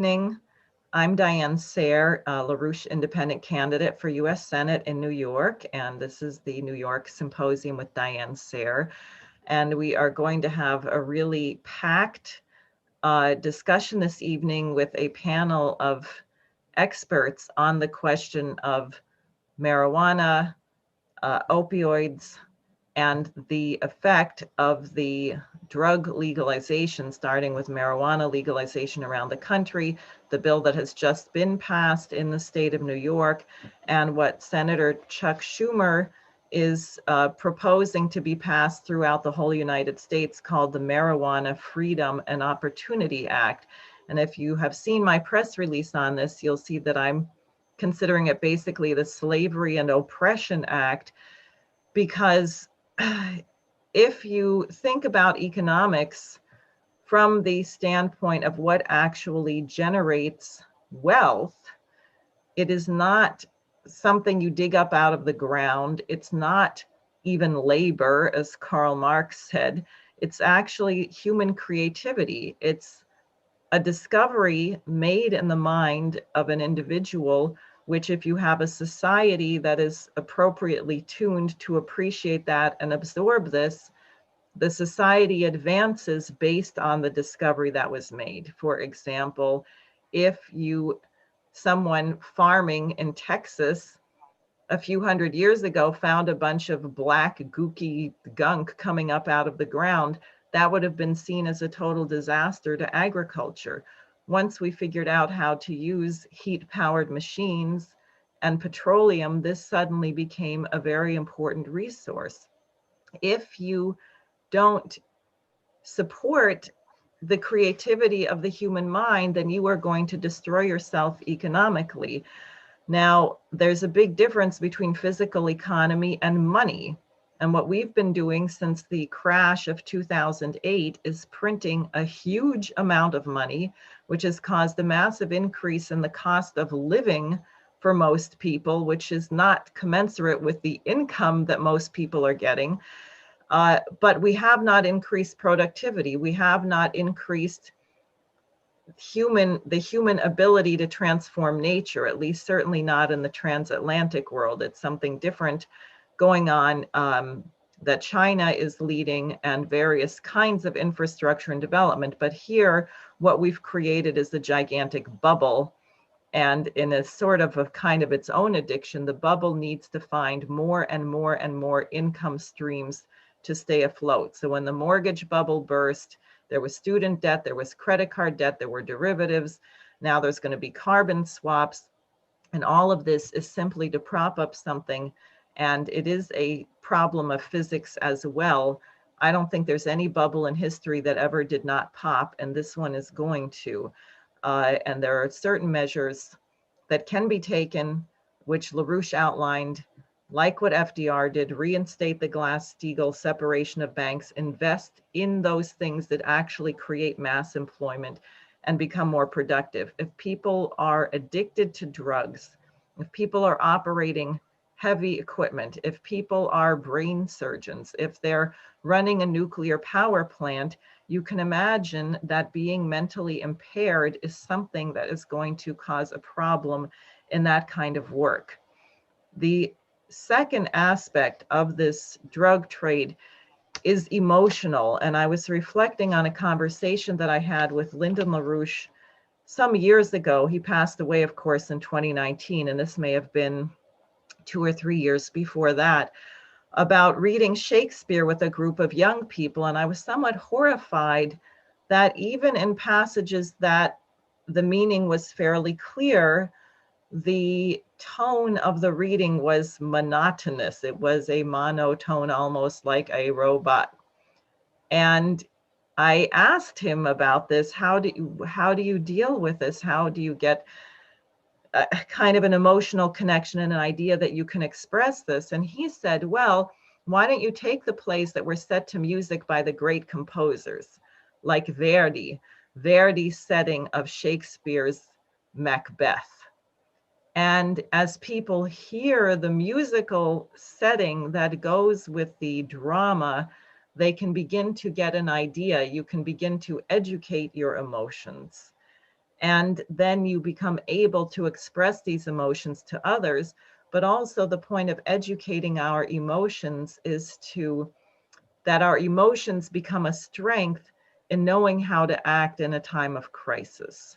Evening. I'm Diane Sare, LaRouche independent candidate for U.S. Senate in New York, and this is the New York Symposium with Diane Sare. And we are going to have a really packed discussion this evening with a panel of experts on the question of marijuana, opioids, and the effect of the drug legalization, starting with marijuana legalization around the country, the bill that has just been passed in the state of New York, and what Senator Chuck Schumer is proposing to be passed throughout the whole United States, called the Marijuana Freedom and Opportunity Act. And if you have seen my press release on this, you'll see that I'm considering it basically the Slavery and Oppression Act, because if you think about economics from the standpoint of what actually generates wealth, it is not something you dig up out of the ground. It's not even labor, as Karl Marx said. It's actually human creativity. It's a discovery made in the mind of an individual, which, if you have a society that is appropriately tuned to appreciate that and absorb this, the society advances based on the discovery that was made. For example, if someone farming in Texas a few hundred years ago found a bunch of black gooky gunk coming up out of the ground, that would have been seen as a total disaster to agriculture. Once we figured out how to use heat-powered machines and petroleum, this suddenly became a very important resource. If you don't support the creativity of the human mind, then you are going to destroy yourself economically. Now, there's a big difference between physical economy and money. And what we've been doing since the crash of 2008 is printing a huge amount of money, which has caused a massive increase in the cost of living for most people, which is not commensurate with the income that most people are getting. But we have not increased productivity. We have not increased the human ability to transform nature, at least certainly not in the transatlantic world. It's something different going on that China is leading, and various kinds of infrastructure and development. But here, what we've created is a gigantic bubble. And in a sort of kind of its own addiction, the bubble needs to find more and more and more income streams to stay afloat. So when the mortgage bubble burst, there was student debt, there was credit card debt, there were derivatives. Now there's going to be carbon swaps. And all of this is simply to prop up something. And it is a problem of physics as well. I don't think there's any bubble in history that ever did not pop, and this one is going to. And there are certain measures that can be taken, which LaRouche outlined, like what FDR did: reinstate the Glass-Steagall separation of banks, invest in those things that actually create mass employment and become more productive. If people are addicted to drugs, if people are operating heavy equipment, if people are brain surgeons, if they're running a nuclear power plant, you can imagine that being mentally impaired is something that is going to cause a problem in that kind of work. The second aspect of this drug trade is emotional. And I was reflecting on a conversation that I had with Lyndon LaRouche some years ago. He passed away, of course, in 2019, and this may have been 2 or 3 years before that, about reading Shakespeare with a group of young people. And I was somewhat horrified that even in passages that the meaning was fairly clear, the tone of the reading was monotonous. It was a monotone, almost like a robot. And I asked him about this. How do you deal with this? How do you get a kind of an emotional connection and an idea that you can express this? And he said, well, why don't you take the plays that were set to music by the great composers, like Verdi's setting of Shakespeare's Macbeth. And as people hear the musical setting that goes with the drama, they can begin to get an idea. You can begin to educate your emotions. And then you become able to express these emotions to others. But also the point of educating our emotions is that our emotions become a strength in knowing how to act in a time of crisis.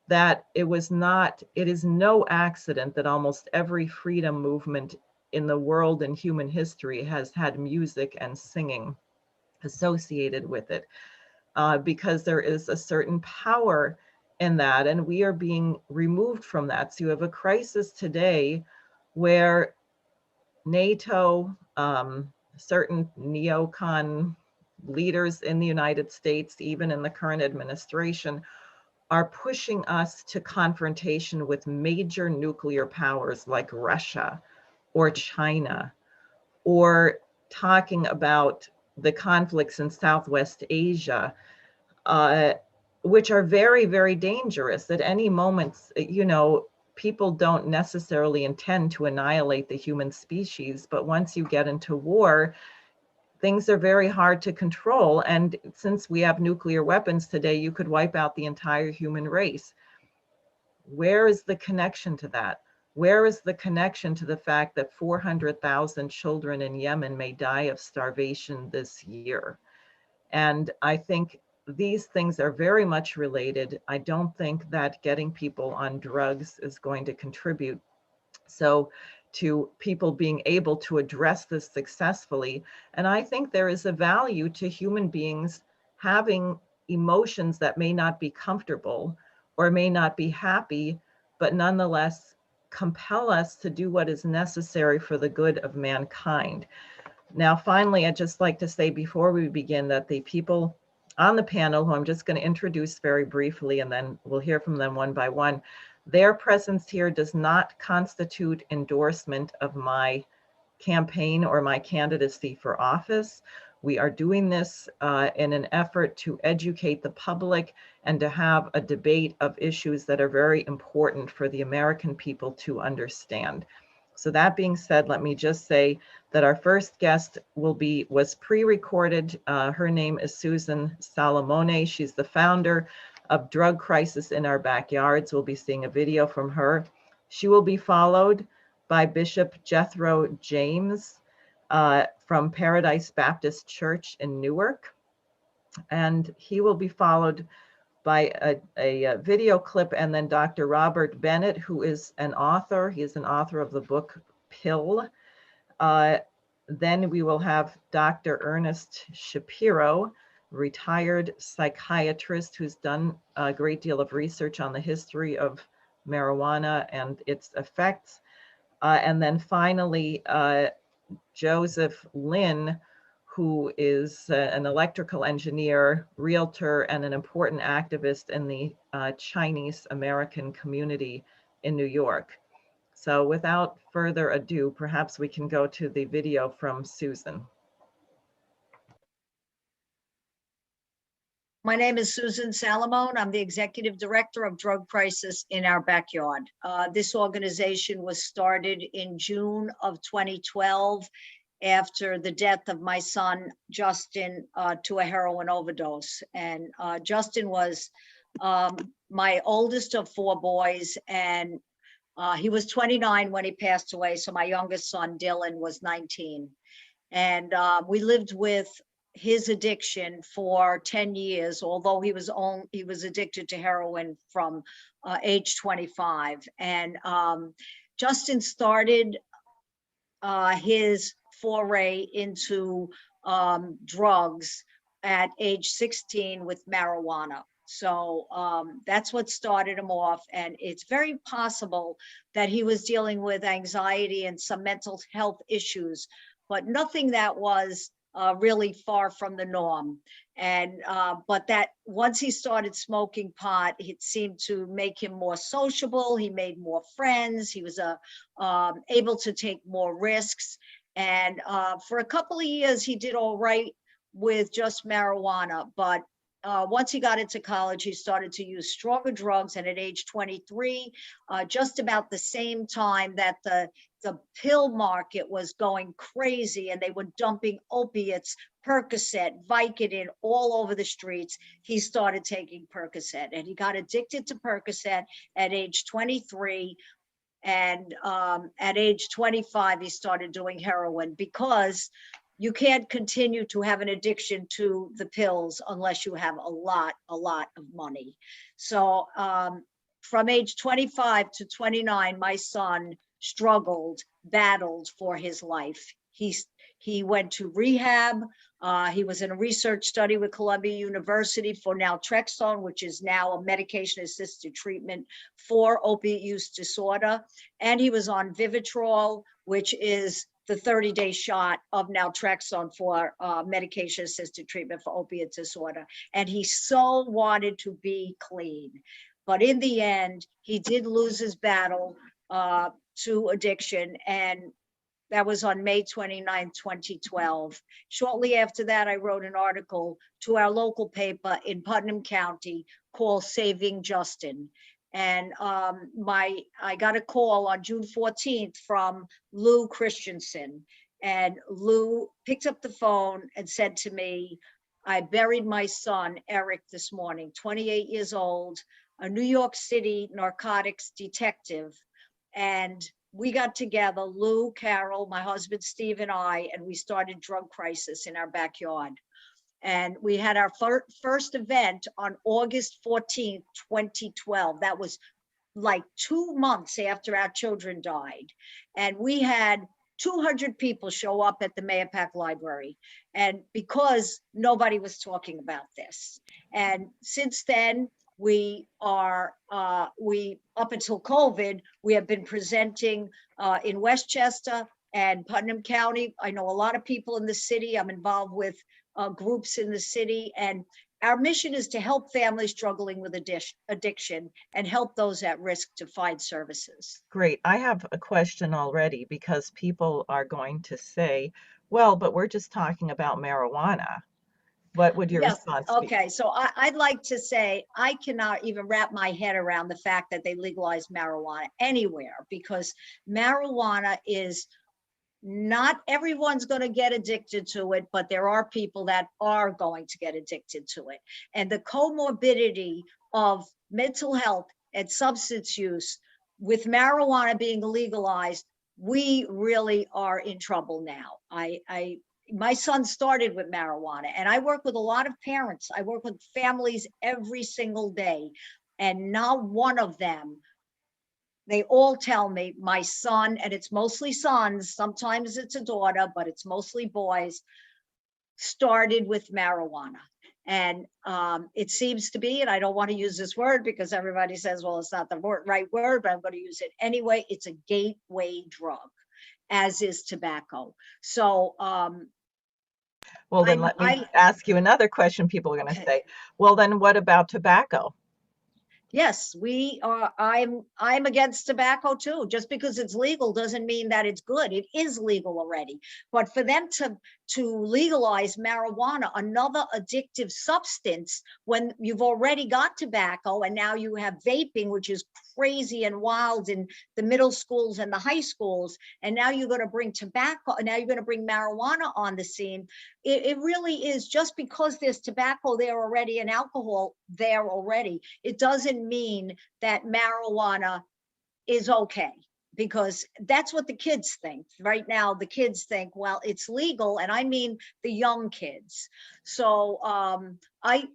That it is no accident that almost every freedom movement in the world and human history has had music and singing associated with it, because there is a certain power in that, and we are being removed from that. So you have a crisis today where NATO, certain neocon leaders in the United States, even in the current administration, are pushing us to confrontation with major nuclear powers like Russia or China, or talking about the conflicts in Southwest Asia, uh, which are very, very dangerous. At any moment, people don't necessarily intend to annihilate the human species, but once you get into war, things are very hard to control. And since we have nuclear weapons today, you could wipe out the entire human race. Where is the connection to that? Where is the connection to the fact that 400,000 children in Yemen may die of starvation this year? And I think these things are very much related. I don't think that getting people on drugs is going to contribute to people being able to address this successfully. And I think there is a value to human beings having emotions that may not be comfortable or may not be happy, but nonetheless compel us to do what is necessary for the good of mankind. Now, finally, I'd just like to say before we begin that the people on the panel, who I'm just going to introduce very briefly, and then we'll hear from them one by one, their presence here does not constitute endorsement of my campaign or my candidacy for office. We are doing this in an effort to educate the public and to have a debate of issues that are very important for the American people to understand. So that being said, let me just say that our first guest was pre-recorded. Her name is Susan Salomone. She's the founder of Drug Crisis in Our Backyards. We'll be seeing a video from her. She will be followed by Bishop Jethro James from Paradise Baptist Church in Newark. And he will be followed by a video clip, and then Dr. Robert Bennett, who is an author. He is an author of the book Pill. Then we will have Dr. Ernest Schapiro, retired psychiatrist who's done a great deal of research on the history of marijuana and its effects. And then finally, Joseph Lin, who is an electrical engineer, realtor, and an important activist in the Chinese American community in New York. So without further ado, perhaps we can go to the video from Susan. My name is Susan Salomone. I'm the executive director of Drug Crisis in Our Backyard. This organization was started in June of 2012 after the death of my son, Justin, to a heroin overdose. And Justin was my oldest of 4 boys, and he was 29 when he passed away. So my youngest son, Dylan, was 19. And we lived with his addiction for 10 years, although he was addicted to heroin from age 25. And Justin started his foray into drugs at age 16 with marijuana. So that's what started him off. And it's very possible that he was dealing with anxiety and some mental health issues, but nothing that was really far from the norm. And but that once he started smoking pot, it seemed to make him more sociable. He made more friends. He was able to take more risks. And for a couple of years, he did all right with just marijuana. But once he got into college, he started to use stronger drugs. And at age 23, just about the same time that the pill market was going crazy and they were dumping opiates, Percocet, Vicodin all over the streets, he started taking Percocet, and he got addicted to Percocet at age 23. And at age 25, he started doing heroin, because you can't continue to have an addiction to the pills unless you have a lot of money. So from age 25 to 29, my son struggled, battled for his life. He went to rehab. He was in a research study with Columbia University for naltrexone, which is now a medication-assisted treatment for opiate use disorder. And he was on Vivitrol, which is the 30-day shot of naltrexone for medication-assisted treatment for opiate disorder. And he so wanted to be clean. But in the end, he did lose his battle to addiction. And that was on May 29, 2012. Shortly after that, I wrote an article to our local paper in Putnam County called Saving Justin. And I got a call on June 14th from Lou Christensen. And Lou picked up the phone and said to me, I buried my son, Eric, this morning, 28 years old, a New York City narcotics detective. And we got together, Lou, Carol, my husband, Steve, and I, and we started Drug Crisis in our backyard. And we had our first event on August 14th, 2012. That was like 2 months after our children died. And we had 200 people show up at the Mahopac Library. And because nobody was talking about this. And since then, we up until COVID, we have been presenting in Westchester and Putnam County. I know a lot of people in the city. I'm involved with groups in the city, and our mission is to help families struggling with addiction and help those at risk to find services. Great. I have a question already, because people are going to say, well, but we're just talking about marijuana. What would your response be? Okay, so I'd like to say I cannot even wrap my head around the fact that they legalized marijuana anywhere, because marijuana is not everyone's going to get addicted to it, but there are people that are going to get addicted to it. And the comorbidity of mental health and substance use with marijuana being legalized, we really are in trouble now. My son started with marijuana, and I work with a lot of parents. I work with families every single day, and not one of them, they all tell me my son, and it's mostly sons, sometimes it's a daughter, but it's mostly boys, started with marijuana. And it seems to be, and I don't want to use this word because everybody says, well, it's not the right word, but I'm going to use it anyway. It's a gateway drug, as is tobacco. So, well, then let me ask you another question. People are going to say, well, then what about tobacco? Yes, we are. I'm against tobacco too. Just because it's legal doesn't mean that it's good. It is legal already. But for them to legalize marijuana, another addictive substance, when you've already got tobacco and now you have vaping, which is crazy and wild in the middle schools and the high schools, and now you're going to bring tobacco, and now you're going to bring marijuana on the scene. It really is, just because there's tobacco there already and alcohol there already, it doesn't mean that marijuana is okay, because that's what the kids think. Right now, the kids think, well, it's legal, and I mean the young kids. So I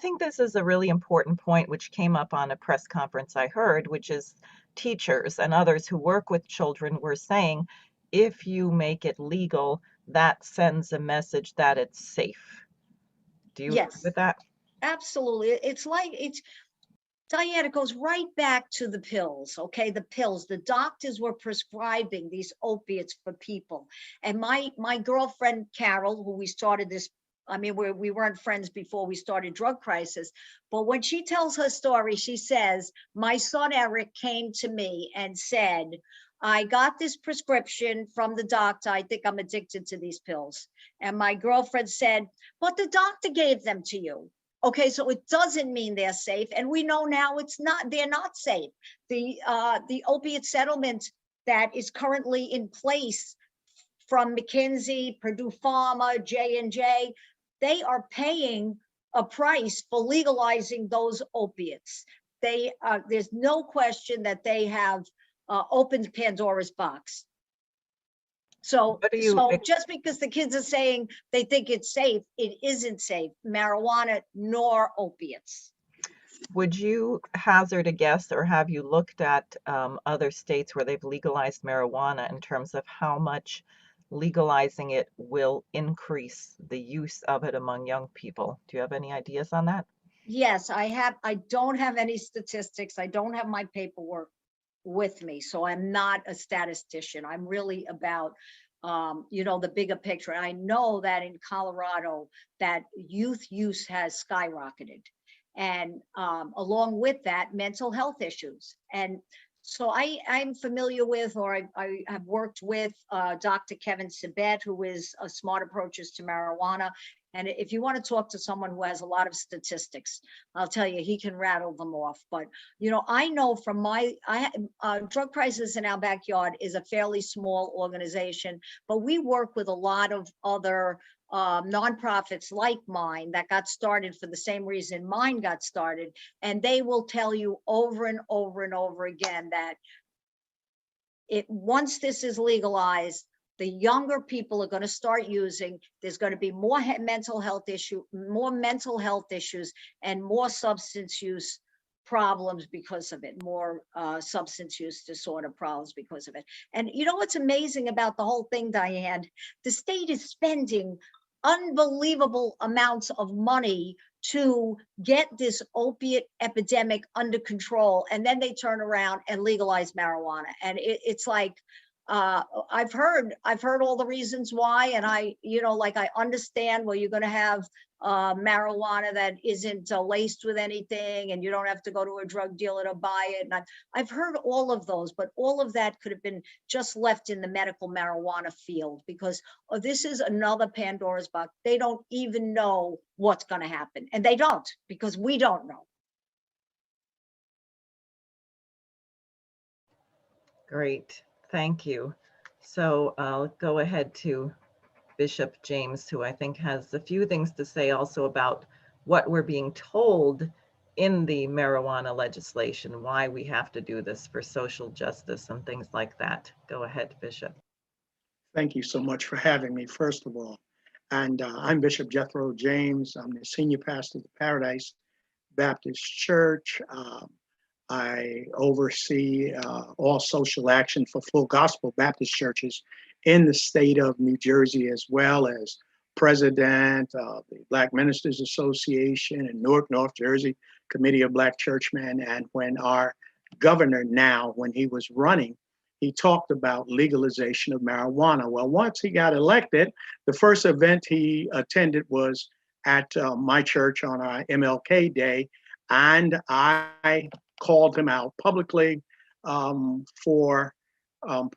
think this is a really important point, which came up on a press conference I heard, which is teachers and others who work with children were saying, if you make it legal, that sends a message that it's safe. Do you agree with that? Absolutely. It's Diane, it goes right back to the pills, okay? The pills, the doctors were prescribing these opiates for people. And my girlfriend, Carol, who we started this, I mean, we weren't friends before we started Drug Crisis, but when she tells her story, she says, my son, Eric, came to me and said, I got this prescription from the doctor. I think I'm addicted to these pills. And my girlfriend said, but the doctor gave them to you. Okay, so it doesn't mean they're safe, and we know now they're not safe. The opiate settlement that is currently in place from McKinsey, Purdue Pharma, J&J, they are paying a price for legalizing those opiates. There's no question that they have opened Pandora's box. So just because the kids are saying they think it's safe, it isn't safe. Marijuana nor opiates. Would you hazard a guess, or have you looked at other states where they've legalized marijuana in terms of how much legalizing it will increase the use of it among young people? Do you have any ideas on that? Yes, I have. I don't have any statistics. I don't have my paperwork with me, so I'm not a statistician. I'm really about the bigger picture. I know that in Colorado that youth use has skyrocketed, and along with that, mental health issues. And so I'm familiar with, or I have worked with Dr. Kevin Sabet, who is a Smart Approaches to Marijuana. And if you want to talk to someone who has a lot of statistics, I'll tell you, he can rattle them off. But, I know from Drug Crisis in Our Backyard is a fairly small organization, but we work with a lot of other nonprofits like mine that got started for the same reason mine got started. And they will tell you over and over and over again that once this is legalized, the younger people are going to start using. There's going to be more mental health issues, and more substance use problems because of it, more substance use disorder problems because of it. And you know what's amazing about the whole thing, Diane? The state is spending unbelievable amounts of money to get this opiate epidemic under control, and then they turn around and legalize marijuana. And it's like, I've heard all the reasons why, and I understand, well, you're going to have marijuana that isn't laced with anything, and you don't have to go to a drug dealer to buy it. And I've heard all of those, but all of that could have been just left in the medical marijuana field, because this is another Pandora's box. They don't even know what's going to happen, and they don't, because we don't know. Great. Thank you. So I'll go ahead to Bishop James, who I think has a few things to say also about what we're being told in the marijuana legislation, why we have to do this for social justice and things like that. Go ahead, Bishop. Thank you so much for having me, first of all. And I'm Bishop Jethro James. I'm the senior pastor of the Paradise Baptist Church. I oversee all social action for Full Gospel Baptist churches in the state of New Jersey, as well as president of the Black Ministers Association in Newark, North Jersey, Committee of Black Churchmen. And when our governor now, when he was running, he talked about legalization of marijuana. Well, once he got elected, the first event he attended was at my church on our MLK Day, and I called him out publicly for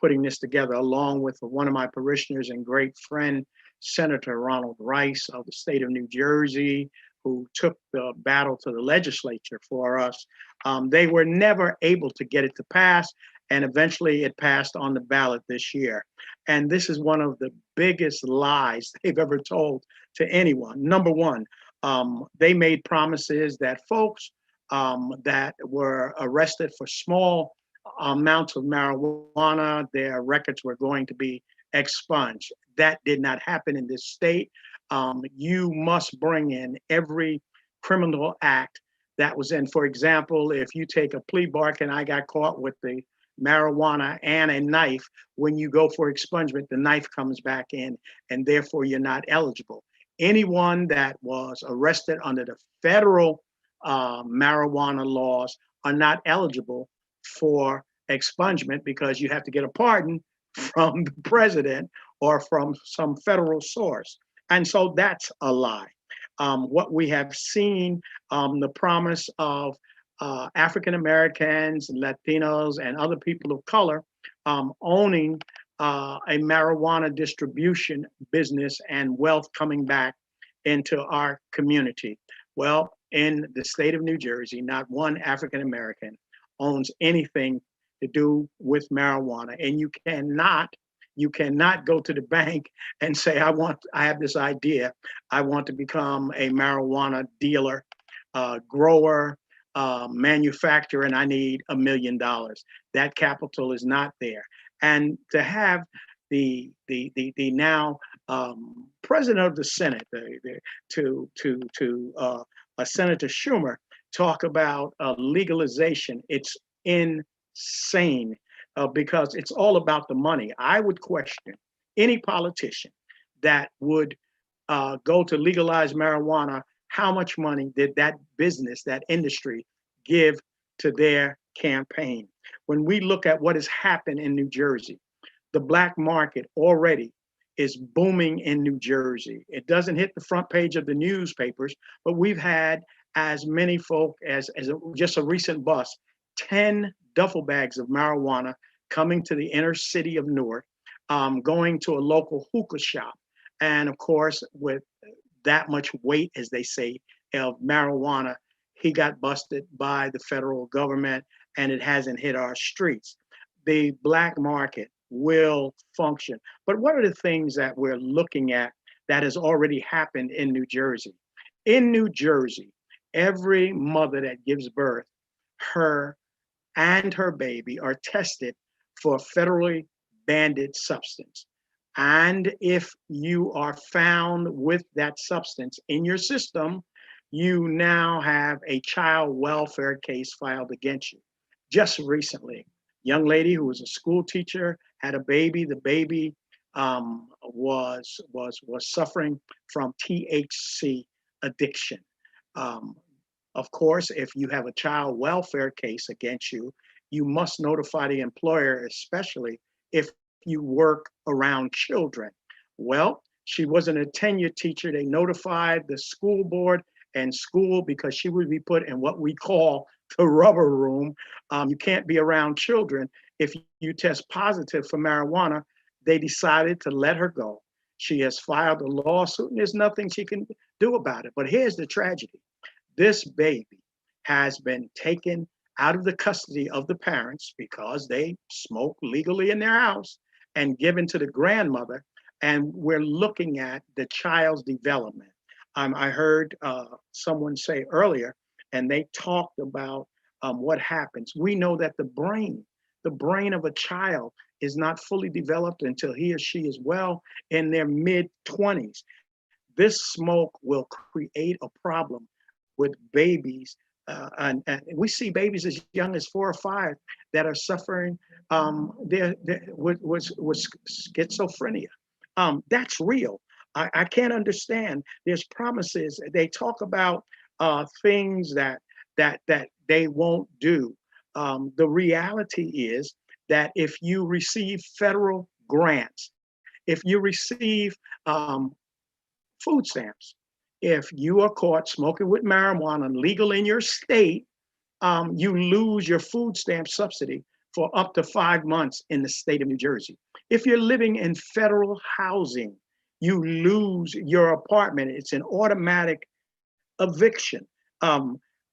putting this together, along with one of my parishioners and great friend, Senator Ronald Rice of the state of New Jersey, who took the battle to the legislature for us. They were never able to get it to pass, and eventually it passed on the ballot this year. And this is one of the biggest lies they've ever told to anyone. Number one, they made promises that folks that were arrested for small amounts of marijuana, their records were going to be expunged. That did not happen in this state. You must bring in every criminal act that was in. For example, if you take a plea bargain, I got caught with the marijuana and a knife, when you go for expungement, the knife comes back in, and therefore you're not eligible. Anyone that was arrested under the federal marijuana laws are not eligible for expungement, because you have to get a pardon from the president or from some federal source. And so that's a lie. What we have seen, the promise of African Americans, Latinos, and other people of color owning a marijuana distribution business and wealth coming back into our community. Well, in the state of New Jersey, not one African American owns anything to do with marijuana. And you cannot go to the bank and say, I have this idea. I want to become a marijuana dealer, grower, manufacturer, and I need $1 million. That capital is not there. And to have the now president of the Senate, Senator Schumer, talk about legalization, it's insane because it's all about the money. I would question any politician that would go to legalize marijuana. How much money did that business, that industry, give to their campaign? When we look at what has happened in New Jersey, the black market already is booming in New Jersey. It doesn't hit the front page of the newspapers, but we've had as many folk as just a recent bust, 10 duffel bags of marijuana coming to the inner city of Newark, going to a local hookah shop. And of course, with that much weight, as they say, of marijuana, he got busted by the federal government and it hasn't hit our streets. The black market will function. But what are the things that we're looking at that has already happened in New Jersey? In New Jersey, every mother that gives birth, her and her baby are tested for federally banned substance. And if you are found with that substance in your system, you now have a child welfare case filed against you. Just recently, young lady who was a school teacher had a baby. The baby was suffering from THC addiction. Of course, if you have a child welfare case against you, you must notify the employer, especially if you work around children. Well, she wasn't a tenured teacher. They notified the school board and school because she would be put in what we call the rubber room. You can't be around children if you test positive for marijuana. They decided to let her go. She has filed a lawsuit and there's nothing she can do about it. But here's the tragedy. This baby has been taken out of the custody of the parents because they smoke legally in their house and given to the grandmother. And we're looking at the child's development. I heard someone say earlier, and they talked about what happens. We know that the brain of a child is not fully developed until he or she is well in their mid-20s. This smoke will create a problem with babies. And we see babies as young as 4 or 5 that are suffering with schizophrenia. That's real. I can't understand. There's promises. They talk about things that they won't do. The reality is that if you receive federal grants, if you receive food stamps, if you are caught smoking with marijuana legal in your state, you lose your food stamp subsidy for up to 5 months in the state of New Jersey. If you're living in federal housing, you lose your apartment. It's an automatic eviction.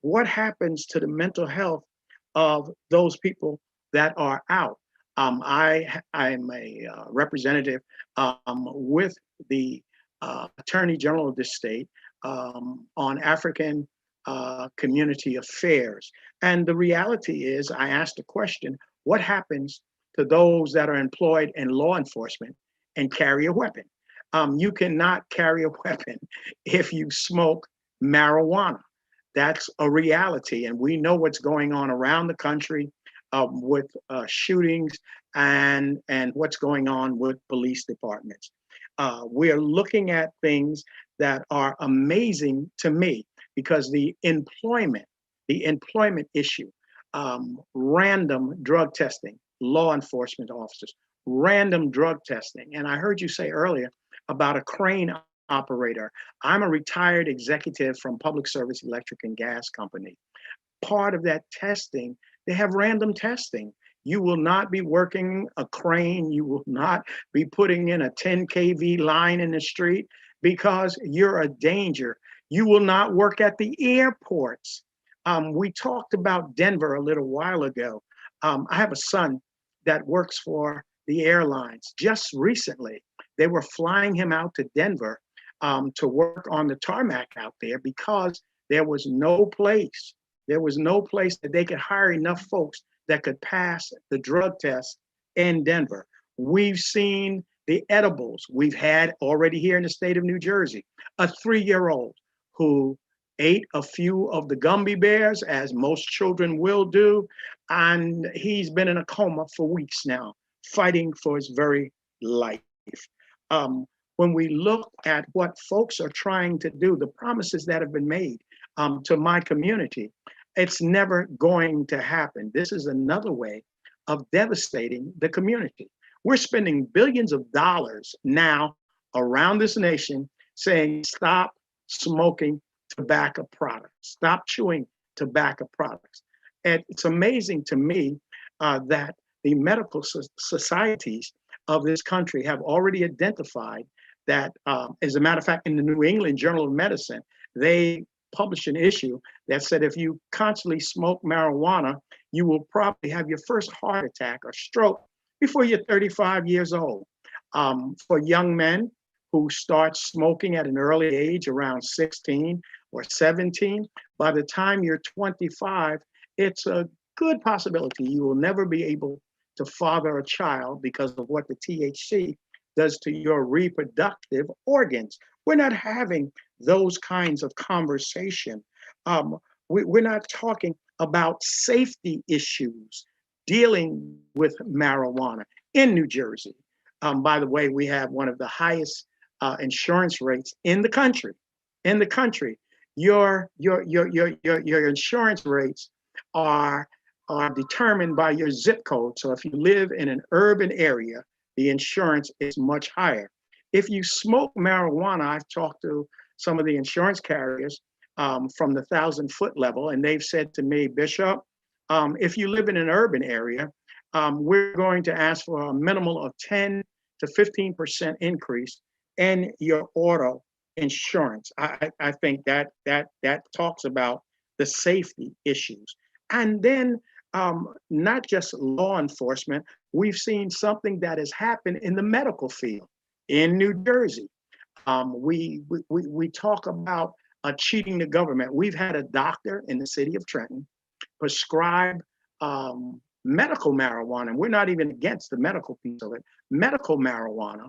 What happens to the mental health of those people that are out? I'm a representative with the Attorney General of this state on African community affairs. And the reality is, I asked the question, what happens to those that are employed in law enforcement and carry a weapon? You cannot carry a weapon if you smoke marijuana. That's a reality. And we know what's going on around the country with shootings and what's going on with police departments. We're looking at things that are amazing to me because the employment issue, random drug testing, law enforcement officers, random drug testing. And I heard you say earlier about a crane operator. I'm a retired executive from Public Service Electric and Gas Company. Part of that testing, they have random testing. You will not be working a crane. You will not be putting in a 10 kV line in the street because you're a danger. You will not work at the airports. We talked about Denver a little while ago. I have a son that works for the airlines. Just recently, they were flying him out to Denver to work on the tarmac out there because there was no place. There was no place that they could hire enough folks that could pass the drug test in Denver. We've seen the edibles. We've had already here in the state of New Jersey, a 3-year-old who ate a few of the gummy bears, as most children will do, and he's been in a coma for weeks now, fighting for his very life. When we look at what folks are trying to do, the promises that have been made to my community, it's never going to happen. This is another way of devastating the community. We're spending billions of dollars now around this nation saying, stop smoking tobacco products, stop chewing tobacco products. And it's amazing to me that the medical societies of this country have already identified that, as a matter of fact, in the New England Journal of Medicine, they published an issue that said if you constantly smoke marijuana, you will probably have your first heart attack or stroke before you're 35 years old. For young men who start smoking at an early age, around 16 or 17, by the time you're 25, it's a good possibility you will never be able to father a child because of what the THC does to your reproductive organs. We're not having those kinds of conversation. We're not talking about safety issues dealing with marijuana in New Jersey. By the way, we have one of the highest insurance rates in the country. In the country, your insurance rates are determined by your zip code. So if you live in an urban area, the insurance is much higher. If you smoke marijuana, I've talked to some of the insurance carriers from the 1,000-foot level, and they've said to me, Bishop, if you live in an urban area, we're going to ask for a minimal of 10 to 15% increase in your auto insurance. I think that talks about the safety issues. And then not just law enforcement, we've seen something that has happened in the medical field in New Jersey. We talk about cheating the government. We've had a doctor in the city of Trenton prescribe medical marijuana, and we're not even against the medical piece of it, medical marijuana,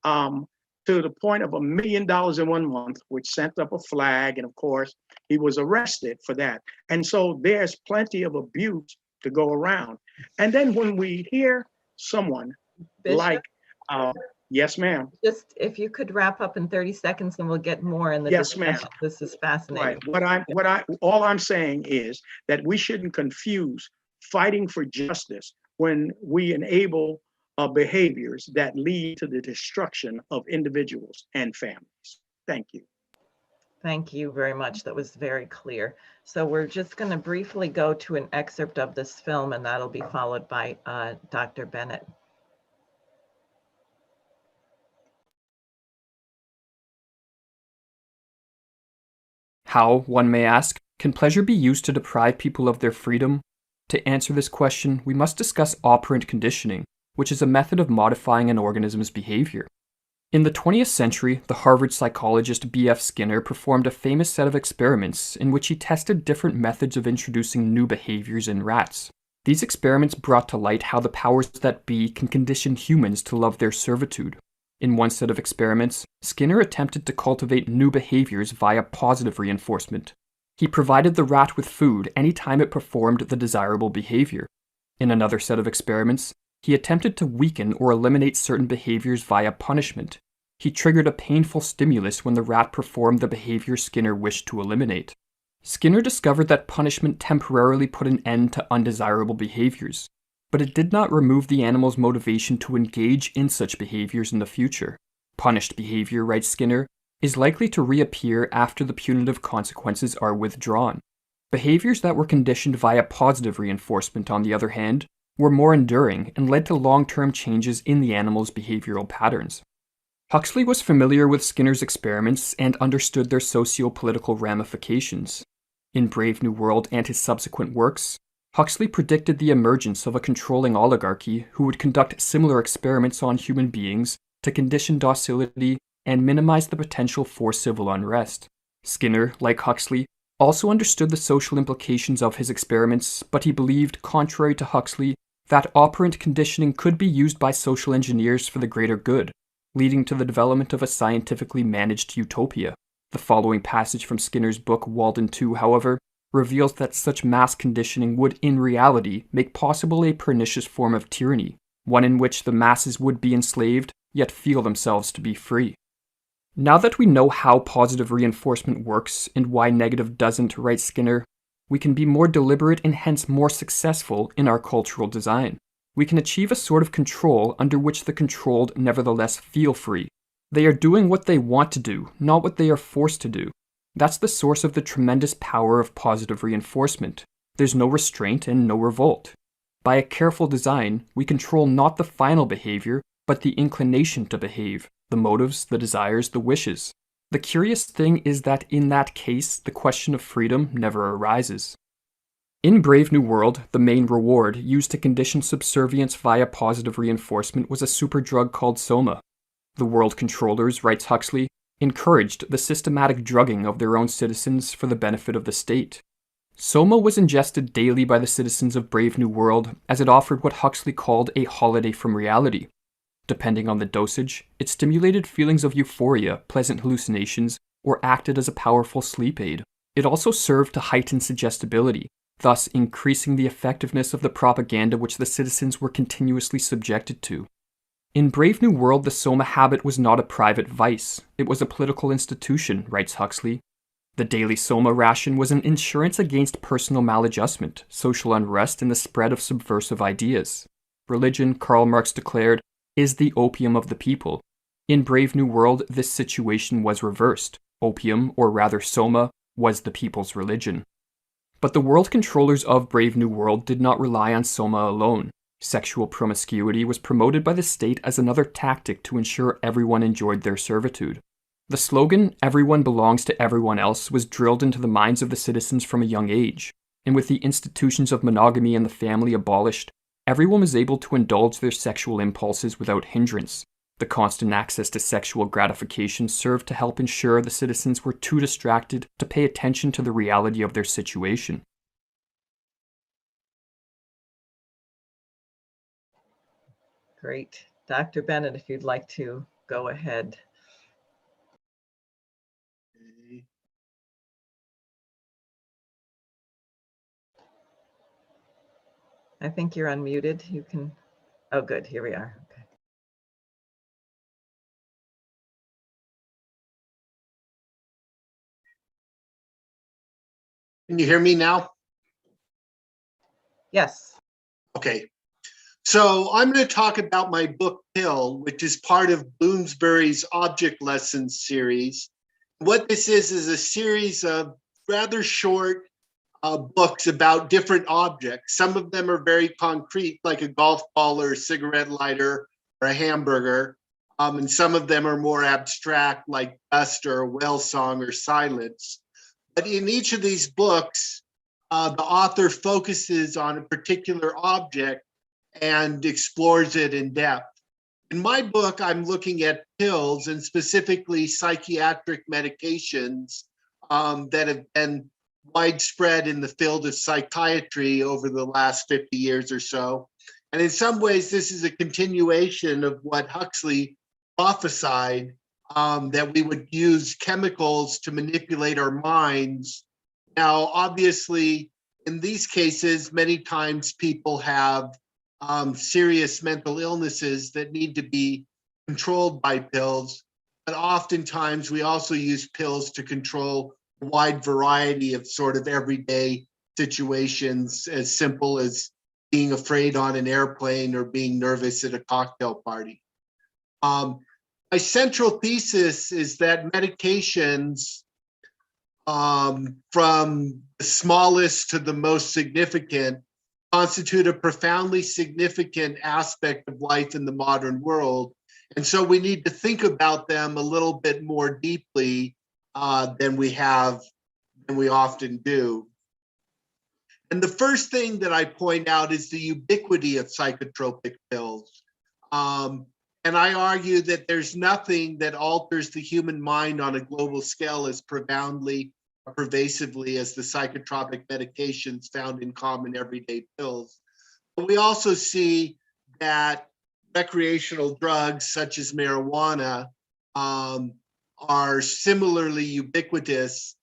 to the point of $1 million in 1 month, which sent up a flag, and of course, he was arrested for that. And so there's plenty of abuse to go around. And then when we hear someone Bishop? like, yes, ma'am. Just if you could wrap up in 30 seconds and we'll get more in the Yes, discussion. ma'am. This is fascinating. Right. All I'm saying is that we shouldn't confuse fighting for justice when we enable behaviors that lead to the destruction of individuals and families. Thank you. Thank you very much. That was very clear. So we're just going to briefly go to an excerpt of this film, and that'll be followed by Dr. Bennett. How, one may ask, can pleasure be used to deprive people of their freedom? To answer this question, we must discuss operant conditioning, which is a method of modifying an organism's behavior. In the 20th century, the Harvard psychologist B.F. Skinner performed a famous set of experiments in which he tested different methods of introducing new behaviors in rats. These experiments brought to light how the powers that be can condition humans to love their servitude. In one set of experiments, Skinner attempted to cultivate new behaviors via positive reinforcement. He provided the rat with food anytime it performed the desirable behavior. In another set of experiments, he attempted to weaken or eliminate certain behaviors via punishment. He triggered a painful stimulus when the rat performed the behavior Skinner wished to eliminate. Skinner discovered that punishment temporarily put an end to undesirable behaviors, but it did not remove the animal's motivation to engage in such behaviors in the future. Punished behavior, writes Skinner, is likely to reappear after the punitive consequences are withdrawn. Behaviors that were conditioned via positive reinforcement, on the other hand, were more enduring and led to long-term changes in the animal's behavioral patterns. Huxley was familiar with Skinner's experiments and understood their socio-political ramifications. In Brave New World and his subsequent works, Huxley predicted the emergence of a controlling oligarchy who would conduct similar experiments on human beings to condition docility and minimize the potential for civil unrest. Skinner, like Huxley, also understood the social implications of his experiments, but he believed, contrary to Huxley, that operant conditioning could be used by social engineers for the greater good, leading to the development of a scientifically managed utopia. The following passage from Skinner's book Walden 2, however, reveals that such mass conditioning would in reality make possible a pernicious form of tyranny, one in which the masses would be enslaved, yet feel themselves to be free. Now that we know how positive reinforcement works and why negative doesn't, writes Skinner, we can be more deliberate and hence more successful in our cultural design. We can achieve a sort of control under which the controlled nevertheless feel free. They are doing what they want to do, not what they are forced to do. That's the source of the tremendous power of positive reinforcement. There's no restraint and no revolt. By a careful design, we control not the final behavior, but the inclination to behave, the motives, the desires, the wishes. The curious thing is that in that case, the question of freedom never arises. In Brave New World, the main reward used to condition subservience via positive reinforcement was a superdrug called Soma. The world controllers, writes Huxley, encouraged the systematic drugging of their own citizens for the benefit of the state. Soma was ingested daily by the citizens of Brave New World as it offered what Huxley called a holiday from reality. Depending on the dosage, it stimulated feelings of euphoria, pleasant hallucinations, or acted as a powerful sleep aid. It also served to heighten suggestibility, thus increasing the effectiveness of the propaganda which the citizens were continuously subjected to. In Brave New World, the Soma habit was not a private vice. It was a political institution, writes Huxley. The daily Soma ration was an insurance against personal maladjustment, social unrest, and the spread of subversive ideas. Religion, Karl Marx declared, is the opium of the people. In Brave New World, this situation was reversed. Opium, or rather Soma, was the people's religion. But the world controllers of Brave New World did not rely on Soma alone. Sexual promiscuity was promoted by the state as another tactic to ensure everyone enjoyed their servitude. The slogan, "Everyone belongs to everyone else," was drilled into the minds of the citizens from a young age, and with the institutions of monogamy and the family abolished, everyone was able to indulge their sexual impulses without hindrance. The constant access to sexual gratification served to help ensure the citizens were too distracted to pay attention to the reality of their situation. Great. Dr. Bennett, if you'd like to go ahead. I think you're unmuted. You can, oh, good, here we are. Okay. Can you hear me now? Yes. Okay. So I'm going to talk about my book Pill, which is part of Bloomsbury's Object Lessons series. What this is a series of rather short books about different objects. Some of them are very concrete, like a golf ball or a cigarette lighter or a hamburger. And some of them are more abstract, like dust or a whale song or silence. But in each of these books, the author focuses on a particular object and explores it in depth. In my book, I'm looking at pills and specifically psychiatric medications that have been widespread in the field of psychiatry over the last 50 years or so. And in some ways, this is a continuation of what Huxley prophesied, that we would use chemicals to manipulate our minds. Now, obviously, in these cases, many times people have serious mental illnesses that need to be controlled by pills, but oftentimes we also use pills to control a wide variety of sort of everyday situations, as simple as being afraid on an airplane or being nervous at a cocktail party. My central thesis is that medications, from the smallest to the most significant, constitute a profoundly significant aspect of life in the modern world, And so we need to think about them a little bit more deeply than we often do. And the first thing that I point out is the ubiquity of psychotropic pills. And I argue that there's nothing that alters the human mind on a global scale as profoundly or pervasively as the psychotropic medications found in common everyday pills. But we also see that recreational drugs such as marijuana are similarly ubiquitous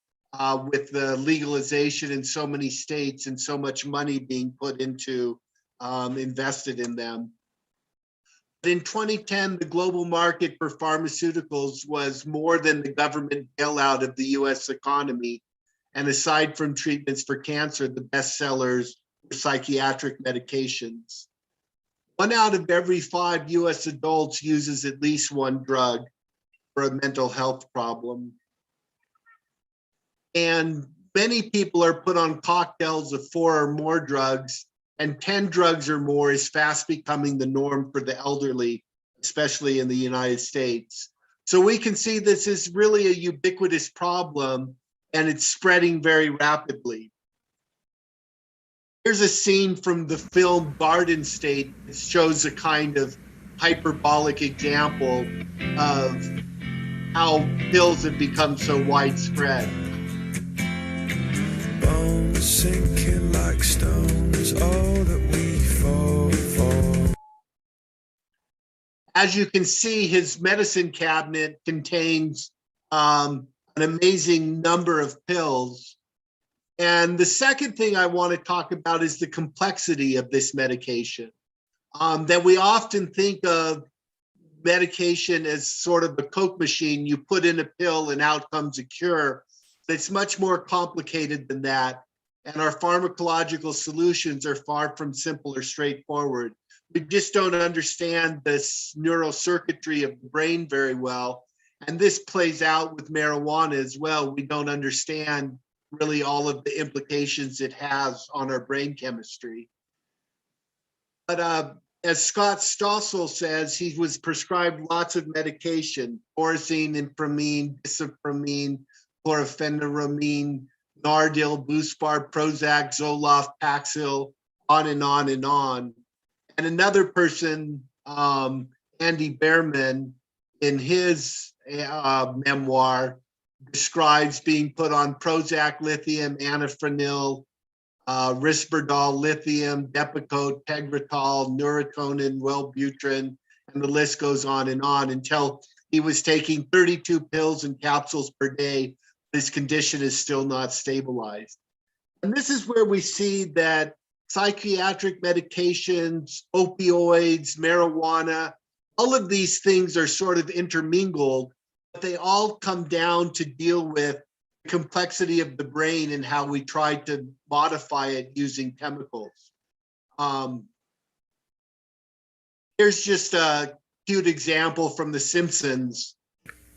with the legalization in so many states and so much money being put into invested in them. In 2010, the global market for pharmaceuticals was more than the government bailout of the US economy. And aside from treatments for cancer, the best sellers were psychiatric medications. 1 out of every 5 US adults uses at least one drug for a mental health problem. And many people are put on cocktails of 4 or more drugs, and 10 drugs or more is fast becoming the norm for the elderly, especially in the United States. So we can see this is really a ubiquitous problem, and it's spreading very rapidly. Here's a scene from the film Garden State. It shows a kind of hyperbolic example of how pills have become so widespread. Bones sinking like stones, all that we fall for. As you can see, his medicine cabinet contains an amazing number of pills. And the second thing I want to talk about is the complexity of this medication. That we often think of medication as sort of a Coke machine. You put in a pill and out comes a cure. It's much more complicated than that. And our pharmacological solutions are far from simple or straightforward. We just don't understand this neural circuitry of the brain very well. And this plays out with marijuana as well. We don't understand really all of the implications it has on our brain chemistry. But as Scott Stossel says, he was prescribed lots of medication: orosine, inframine, bisopramine, chlorpheniramine, Nardil, Buspar, Prozac, Zoloft, Paxil, on and on and on. And another person, Andy Behrman, in his memoir, describes being put on Prozac, lithium, anafranil, Risperdal, lithium, Depakote, Tegretol, Neurotonin, Wellbutrin, and the list goes on until he was taking 32 pills and capsules per day. His condition is still not stabilized. And this is where we see that psychiatric medications, opioids, marijuana, all of these things are sort of intermingled, but they all come down to deal with the complexity of the brain and how we try to modify it using chemicals. Here's just a cute example from The Simpsons.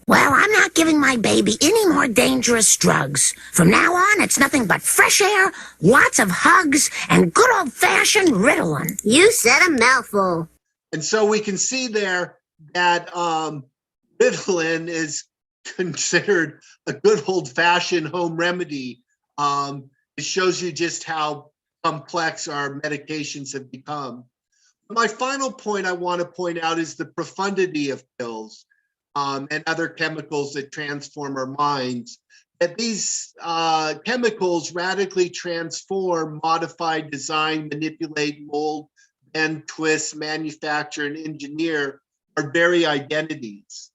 Well, I'm not giving my baby any more dangerous drugs. From now on, it's nothing but fresh air, lots of hugs, and good old-fashioned Ritalin. You said a mouthful. And so we can see there that Ritalin is considered a good old-fashioned home remedy. It shows you just how complex our medications have become. My final point I want to point out is the profundity of pills and other chemicals that transform our minds. That these chemicals radically transform, modify, design, manipulate, mold, bend, twist, manufacture, and engineer our very identities.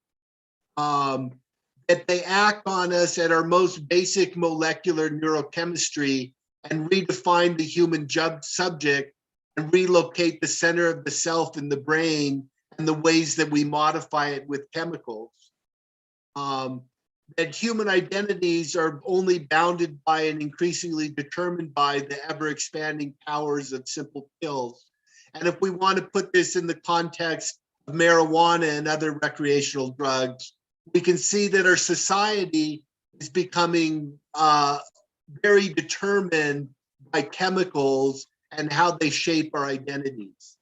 That they act on us at our most basic molecular neurochemistry and redefine the human subject and relocate the center of the self in the brain and the ways that we modify it with chemicals. That human identities are only bounded by and increasingly determined by the ever-expanding powers of simple pills. And if we want to put this in the context of marijuana and other recreational drugs, we can see that our society is becoming very determined by chemicals and how they shape our identities.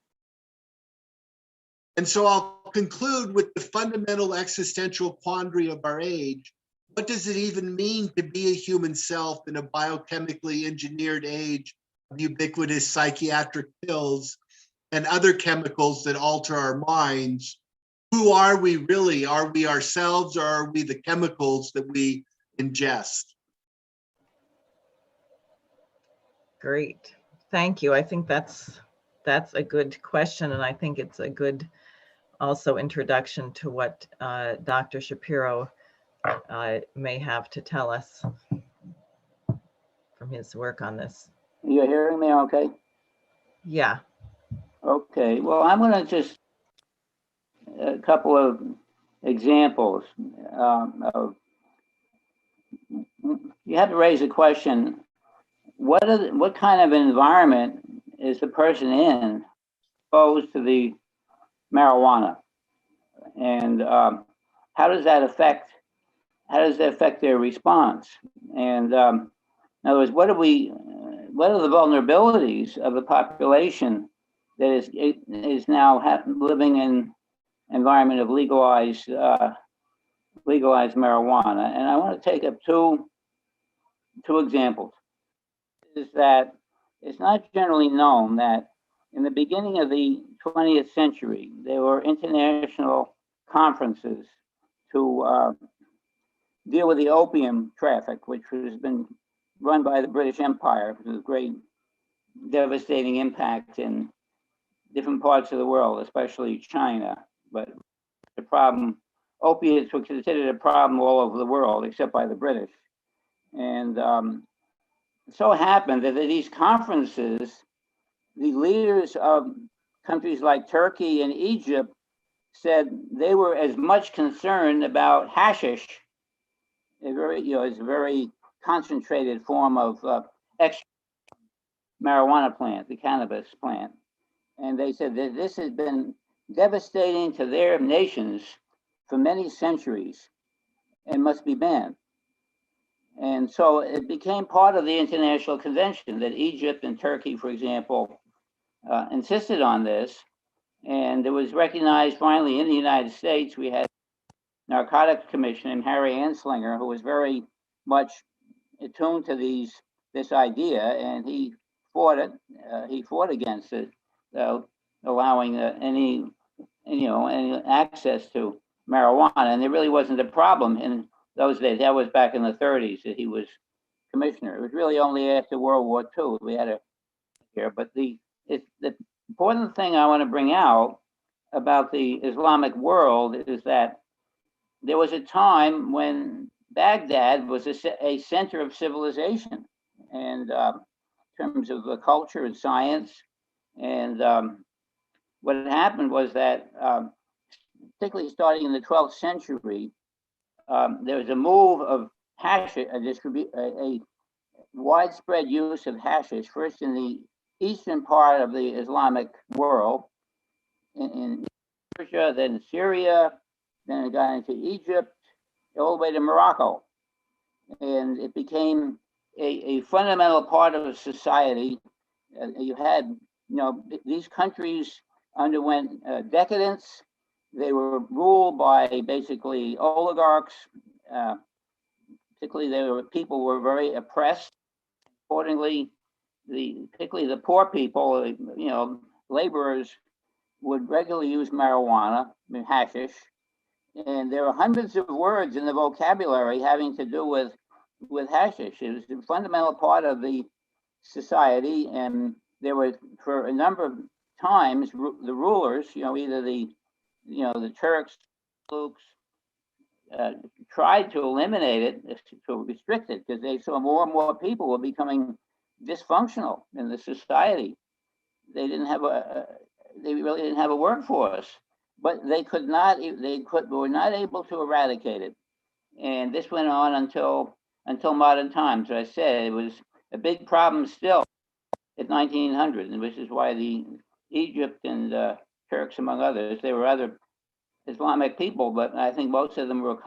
And so I'll conclude with the fundamental existential quandary of our age. What does it even mean to be a human self in a biochemically engineered age of ubiquitous psychiatric pills and other chemicals that alter our minds? Who are we really? Are we ourselves, or are we the chemicals that we ingest? Great. Thank you. I think that's a good question, and I think it's a good also introduction to what Dr. Schapiro may have to tell us from his work on this. You're hearing me okay? Yeah. Okay, well, I'm going to just a couple of examples of, you have to raise a question, what kind of environment is the person in exposed to the marijuana? And how does that affect their response? And in other words, what are the vulnerabilities of the population that is now living in environment of legalized marijuana? And I want to take up two examples. Is that it's not generally known that in the beginning of the 20th century, there were international conferences to deal with the opium traffic, which has been run by the British Empire with great devastating impact in different parts of the world, especially China. But the problem, opiates were considered a problem all over the world, except by the British. And it so happened that at these conferences, the leaders of countries like Turkey and Egypt said they were as much concerned about hashish, it's a very concentrated form of marijuana plant, the cannabis plant. And they said that this has been devastating to their nations for many centuries and must be banned. And so it became part of the international convention that Egypt and Turkey, for example, insisted on this. And it was recognized finally in the United States. We had Narcotics Commission and Harry Anslinger, who was very much attuned to this idea, and he fought it. He fought against it, allowing any access to marijuana, and there really wasn't a problem in those days. That was back in the 30s that he was commissioner. It was really only after World War II we had a here. But the important thing I want to bring out about the Islamic world is that there was a time when Baghdad was a center of civilization, and in terms of the culture and science. And what had happened was that, particularly starting in the 12th century, there was a move of hashish, a widespread use of hashish, first in the eastern part of the Islamic world, in Persia, then Syria, then it got into Egypt, all the way to Morocco. And it became a fundamental part of society. You had, these countries underwent decadence. They were ruled by basically oligarchs. Particularly, people were very oppressed. Accordingly, particularly the poor people, laborers would regularly use marijuana, hashish, and there are hundreds of words in the vocabulary having to do with hashish. It was a fundamental part of the society, and there were, for a number of times, the rulers, either the Turks, Lukes, tried to eliminate it, to restrict it, because they saw more and more people were becoming dysfunctional in the society. They really didn't have a workforce, but they were not able to eradicate it. And this went on until modern times. As I said, it was a big problem still at 1900, and which is why the Egypt and Turks, among others, there were other Islamic people, but I think most of them were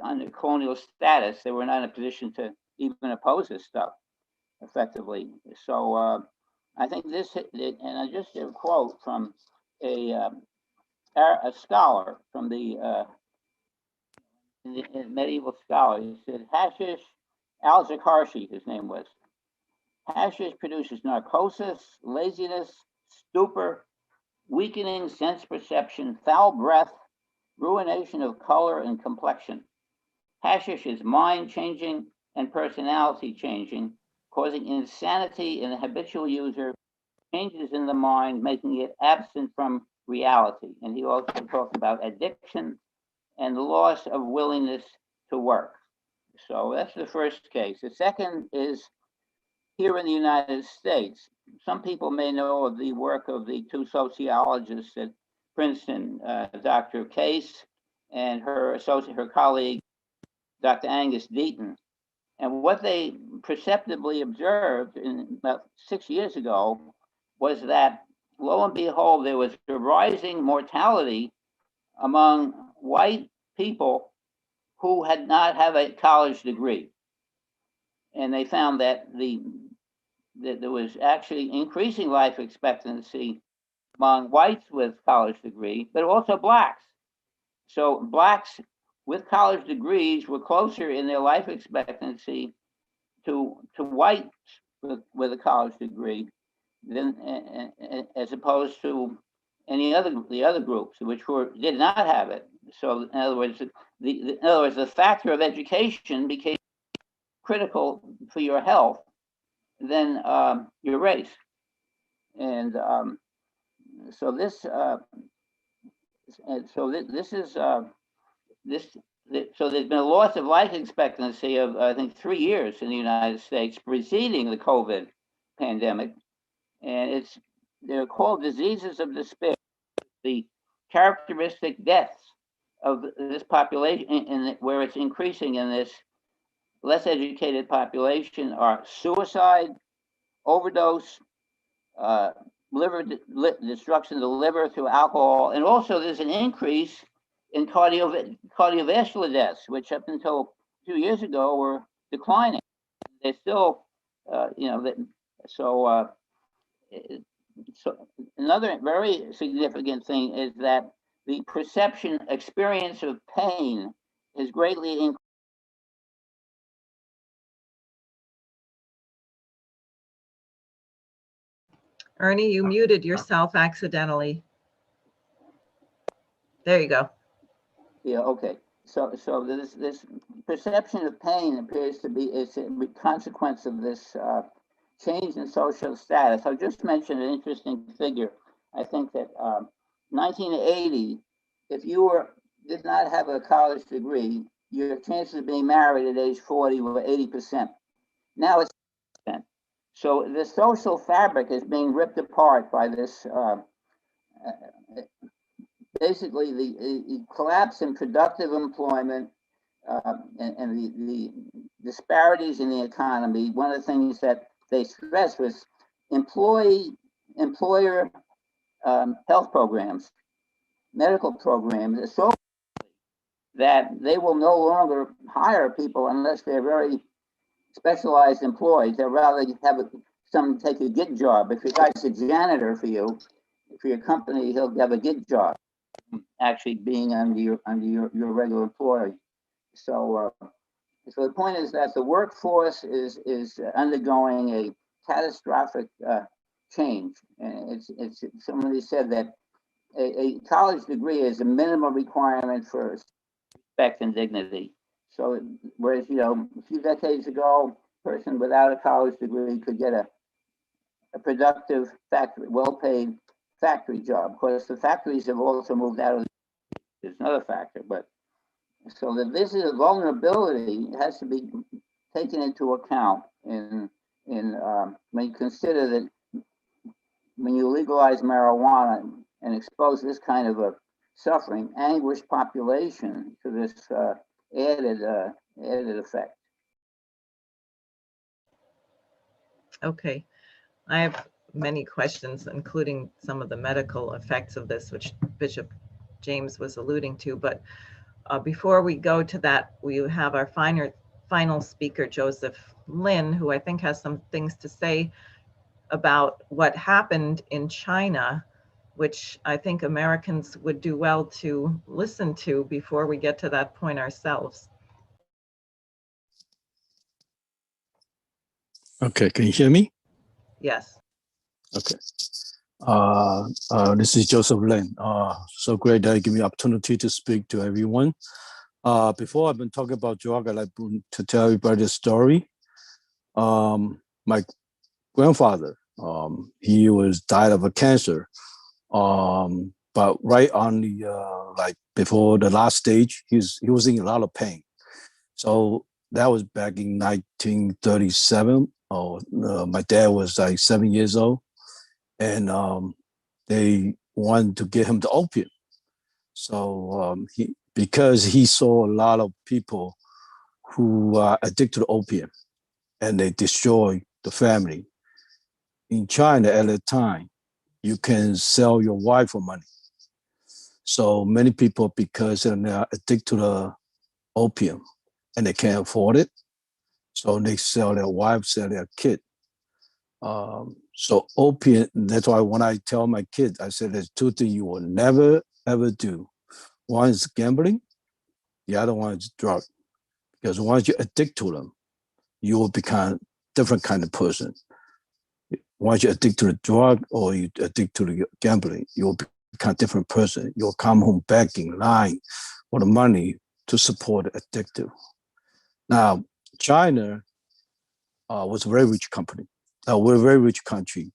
under colonial status. They were not in a position to even oppose this stuff effectively. So I think this, and I just did a quote from a a scholar from the medieval scholar. He said hashish, Al-Zakharshi, his name was. Hashish produces narcosis, laziness, stupor, weakening sense perception, foul breath, ruination of color and complexion. Hashish is mind changing and personality changing, causing insanity in the habitual user, changes in the mind, making it absent from reality. And he also talked about addiction and the loss of willingness to work. So that's the first case. The second is here in the United States. Some people may know of the work of the two sociologists at Princeton, Dr. Case and her colleague, Dr. Angus Deaton. And what they perceptibly observed about 6 years ago was that, lo and behold, there was a rising mortality among white people who had not have a college degree. And they found that there was actually increasing life expectancy among whites with college degree, but also blacks. So blacks with college degrees were closer in their life expectancy to whites with a college degree than as opposed to the other groups which did not have it. So in other words, the factor of education became critical for your health than your race. And so this so there's been a loss of life expectancy of, I think, 3 years in the United States preceding the COVID pandemic. And they're called diseases of despair. The characteristic deaths of this population, where it's increasing in this less educated population, are suicide, overdose, liver destruction of the liver through alcohol, and also there's an increase in cardiovascular deaths, which up until a few years ago were declining. They're still, so another very significant thing is that the experience of pain is greatly increased. Ernie, you muted yourself accidentally. There you go. Yeah, okay. So this perception of pain appears to be a consequence of this change in social status. I'll just mention an interesting figure. I think that 1980, if you did not have a college degree, your chances of being married at age 40 were 80%. Now it's 10%. So the social fabric is being ripped apart by this basically the collapse in productive employment and the disparities in the economy. One of the things that they stressed was employer health programs, medical programs, so that they will no longer hire people unless they're very specialized employees. They'd rather have someone take a gig job. If your guy's a janitor for your company, he'll have a gig job, actually being under your regular employee. So so the point is that the workforce is undergoing a catastrophic change. And it's somebody said that a college degree is a minimum requirement for respect and dignity. So whereas, a few decades ago, a person without a college degree could get a productive factory, well-paid factory job. Of course, the factories have also moved out of there's another factor, but so that this is a vulnerability has to be taken into account in when you consider that when you legalize marijuana and expose this kind of a suffering, anguished population to this added effect. Okay, I have many questions, including some of the medical effects of this, which Bishop James was alluding to. But before we go to that, we have our final speaker, Joseph Lin, who I think has some things to say about what happened in China which I think Americans would do well to listen to before we get to that point ourselves. Okay, can you hear me? Yes. Okay. This is Joseph Lin. So great that you give me opportunity to speak to everyone. Before I've been talking about drug, I'd like to tell everybody a story. My grandfather, he died of a cancer. But right on the like before the last stage, he was in a lot of pain. So that was back in 1937. My dad was like 7 years old, and they wanted to get him the opium. So because he saw a lot of people who are addicted to opium, and they destroy the family. In China at that time, you can sell your wife for money. So many people, because they're addicted to the opium and they can't afford it, so they sell their wife, sell their kid. So opium, that's why when I tell my kids, I said there's two things you will never, ever do. One is gambling, the other one is drug. Because once you addict to them, you will become a different kind of person. Once you addict to the drug or you addict to the gambling, you will become a different person. You'll come home begging, lying for the money to support the addictive. Now, China was a very rich company. We're a very rich country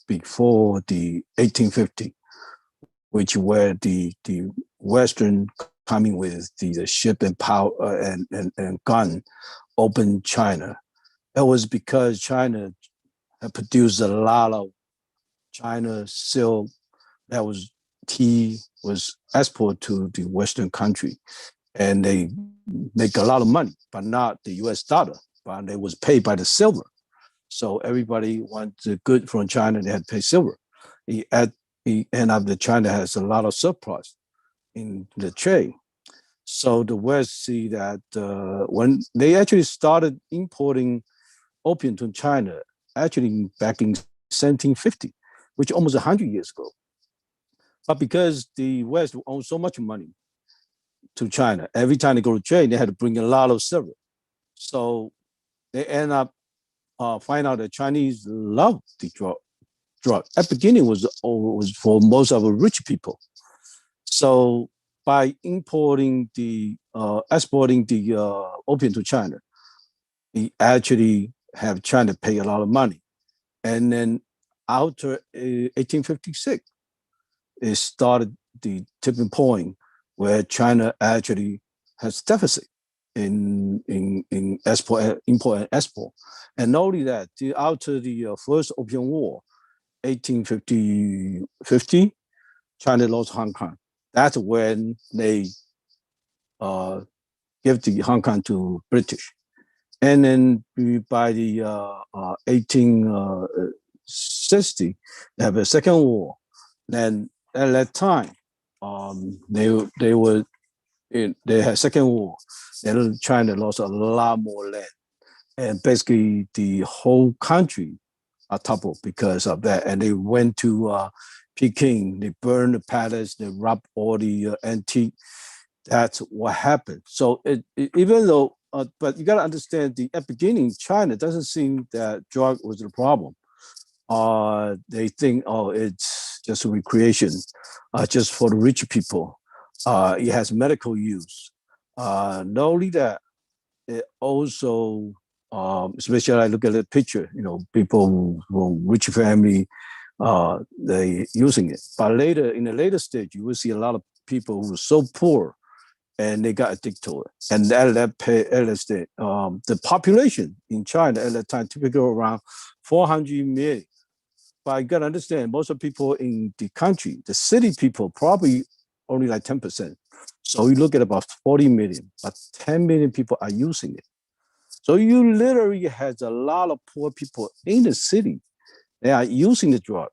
before the 1850, which where the Western coming with the ship and power and gun opened China. It was because China had produced a lot of China silk, that was tea, was export to the Western country. And they make a lot of money, but not the US dollar, but they was paid by the silver. So everybody wants the good from China, they had to pay silver. The end of the China has a lot of surplus in the trade. So the West see that when they actually started importing opium to China, actually back in 1750, which almost 100 years ago. But because the West owns so much money to China, every time they go to trade, they had to bring a lot of silver. So they end up find out that Chinese love the drug. At the beginning was for most of the rich people. So by exporting the opium to China, he actually have China pay a lot of money. And then after 1856, it started the tipping point where China actually has deficit in export, import and export. And not only that, after the first Opium War, 1850, China lost Hong Kong. That's when they give the Hong Kong to British. And then by the 1860, they have a second war. Then at that time, they had second war. Then China lost a lot more land, and basically the whole country are toppled because of that. And they went to Peking. They burned the palace. They robbed all the antique. That's what happened. So even though, but you got to understand, at the beginning, China doesn't seem that drug was the problem. They think, it's just a recreation, just for the rich people. It has medical use. Not only that, it also, especially I look at the picture, people from rich family, they using it. But later, in the later stage, you will see a lot of people who were so poor and they got addicted to it. And the population in China at that time typically around 400 million. But you got to understand, most of the people in the country, the city people, probably only like 10%. So you look at about 40 million, but 10 million people are using it. So you literally have a lot of poor people in the city. They are using the drug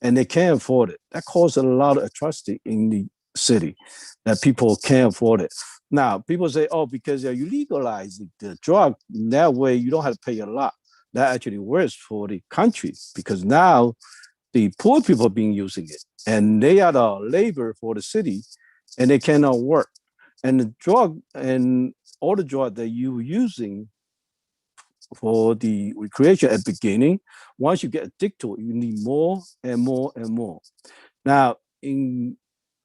and they can't afford it. That causes a lot of atrocity in the city, that people can't afford it. Now, people say, because you legalize the drug, that way you don't have to pay a lot. That actually works for the country, because now the poor people being using it, and they are the labor for the city, and they cannot work. And the drug and all the drug that you using for the recreation at the beginning, once you get addicted to it, you need more and more and more. Now, you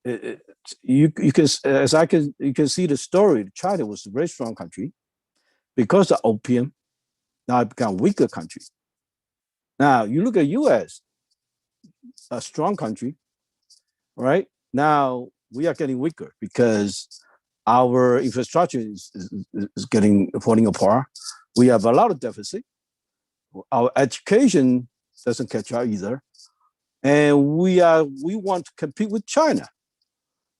can you can see the story. China was a very strong country because of opium. Now it become a weaker country. Now you look at U.S., a strong country, right? Now we are getting weaker because our infrastructure is getting falling apart. We have a lot of deficit. Our education doesn't catch up either, and we want to compete with China.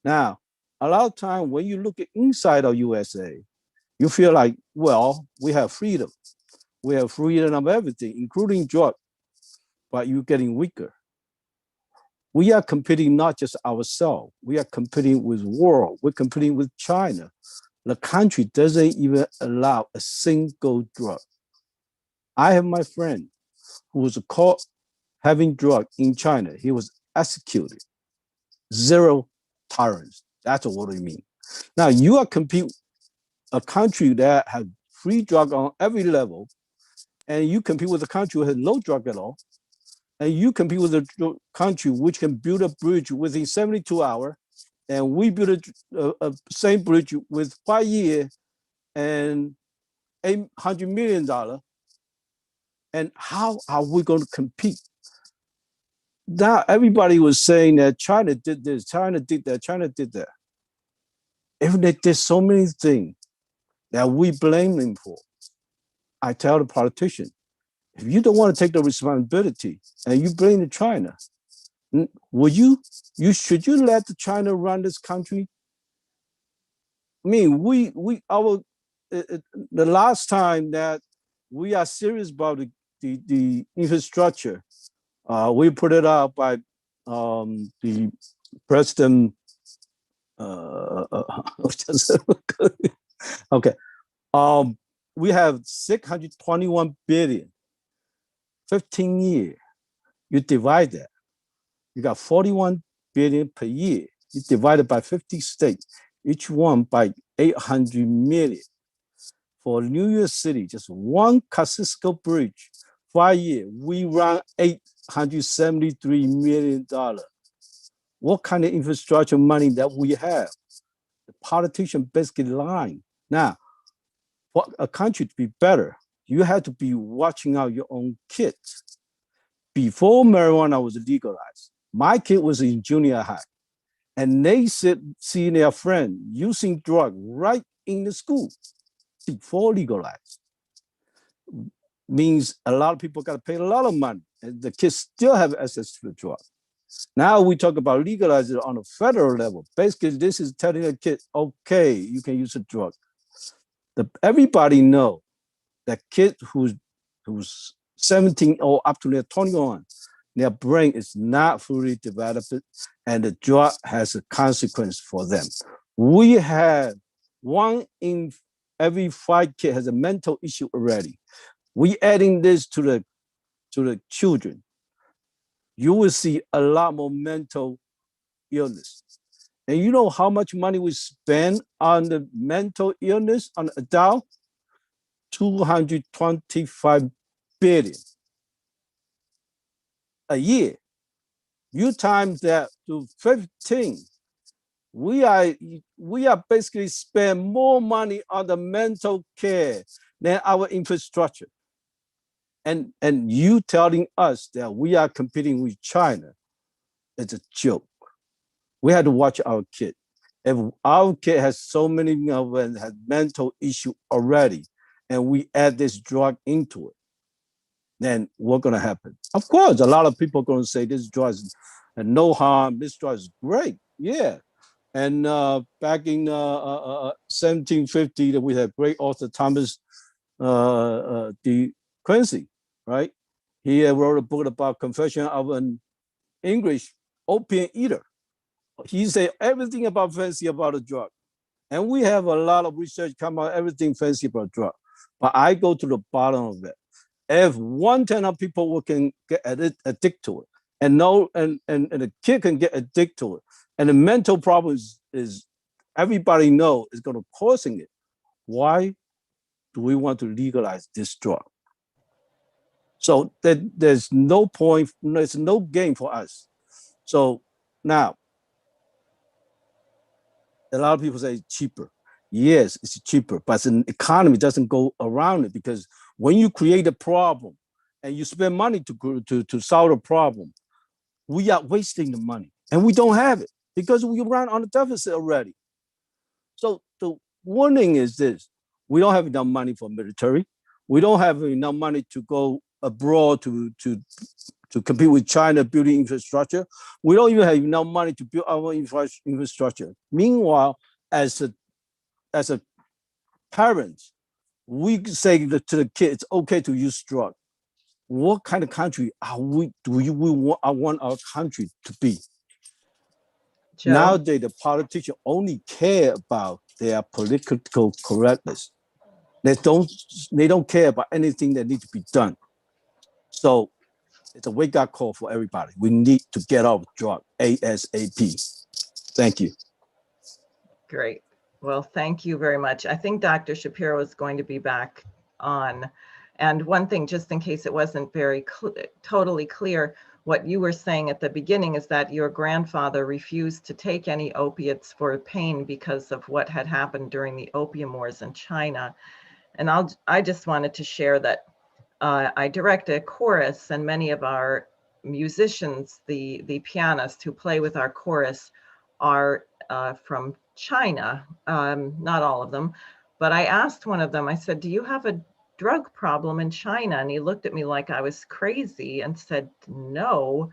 Now, a lot of time when you look at inside of USA, you feel like, well, we have freedom. We have freedom of everything, including drug, but you're getting weaker. We are competing not just ourselves. We are competing with the world. We're competing with China. The country doesn't even allow a single drug. I have my friend who was caught having drug in China. He was executed. Zero tolerance. That's what I mean. Now you are competing a country that has free drug on every level, and you compete with a country that has no drug at all, and you compete with a country which can build a bridge within 72 hours, and we build a same bridge with 5 years and $800 million. And how are we going to compete? Now everybody was saying that China did this, China did that, China did that. If they did so many things that we blame them for, I tell the politician, if you don't want to take the responsibility and you blame the China, would should you let the China run this country? I mean, the last time that we are serious about the infrastructure, we put it out by the president. Okay. We have 621 billion, 15 years. You divide that. You got 41 billion per year. You divide it by 50 states, each one by 800 million. For New York City, just one Costco bridge, 5 years, we run $873 million. What kind of infrastructure money that we have? The politician basically lying. Now, for a country to be better, you have to be watching out your own kids. Before marijuana was legalized, my kid was in junior high, and they see their friend using drug right in the school before legalized. Means a lot of people got to pay a lot of money, and the kids still have access to the drug. Now we talk about legalizing it on a federal level. Basically, this is telling a kid, okay, you can use a drug. Everybody know that kid who's 17 or up to their 21, their brain is not fully developed, and the drug has a consequence for them. We have 1 in every 5 kids has a mental issue already. We adding this to the children. You will see a lot more mental illness. And you know how much money we spend on the mental illness on adult? 225 billion a year. You times that to 15, we are basically spend more money on the mental care than our infrastructure. And you telling us that we are competing with China, it's a joke. We had to watch our kid. If our kid has so many has mental issue already, and we add this drug into it, then what's gonna happen? Of course, a lot of people are gonna say this drug is no harm, this drug is great. Yeah. And back in 1750, we had great author Thomas De Quincey, right? He wrote a book about Confession of an English Opium Eater. He said everything about fancy about a drug. And we have a lot of research come out, everything fancy about drug. But I go to the bottom of it. If 1/10 of people can get addicted to it, and the kid can get addicted to it. And the mental problem is everybody know is going to causing it. Why do we want to legalize this drug? So there's no point, there's no gain for us. So now, a lot of people say it's cheaper. Yes, it's cheaper, but the economy doesn't go around it, because when you create a problem and you spend money to solve the problem, we are wasting the money and we don't have it because we run on a deficit already. So the warning is this: we don't have enough money for military. We don't have enough money to go abroad to compete with China building infrastructure. We don't even have enough money to build our infrastructure. Meanwhile, as a parent, we say to the kids, it's okay to use drugs. What kind of country I want our country to be? Joe? Nowadays, the politicians only care about their political correctness. They don't care about anything that needs to be done. So it's a wake-up call for everybody. We need to get off drug ASAP. Thank you. Great. Well, thank you very much. I think Dr. Schapiro is going to be back on. And one thing, just in case it wasn't very totally clear, what you were saying at the beginning is that your grandfather refused to take any opiates for pain because of what had happened during the opium wars in China. And I just wanted to share that I direct a chorus, and many of our musicians, the pianists who play with our chorus, are from China, not all of them, but I asked one of them, I said, do you have a drug problem in China? And he looked at me like I was crazy and said, no.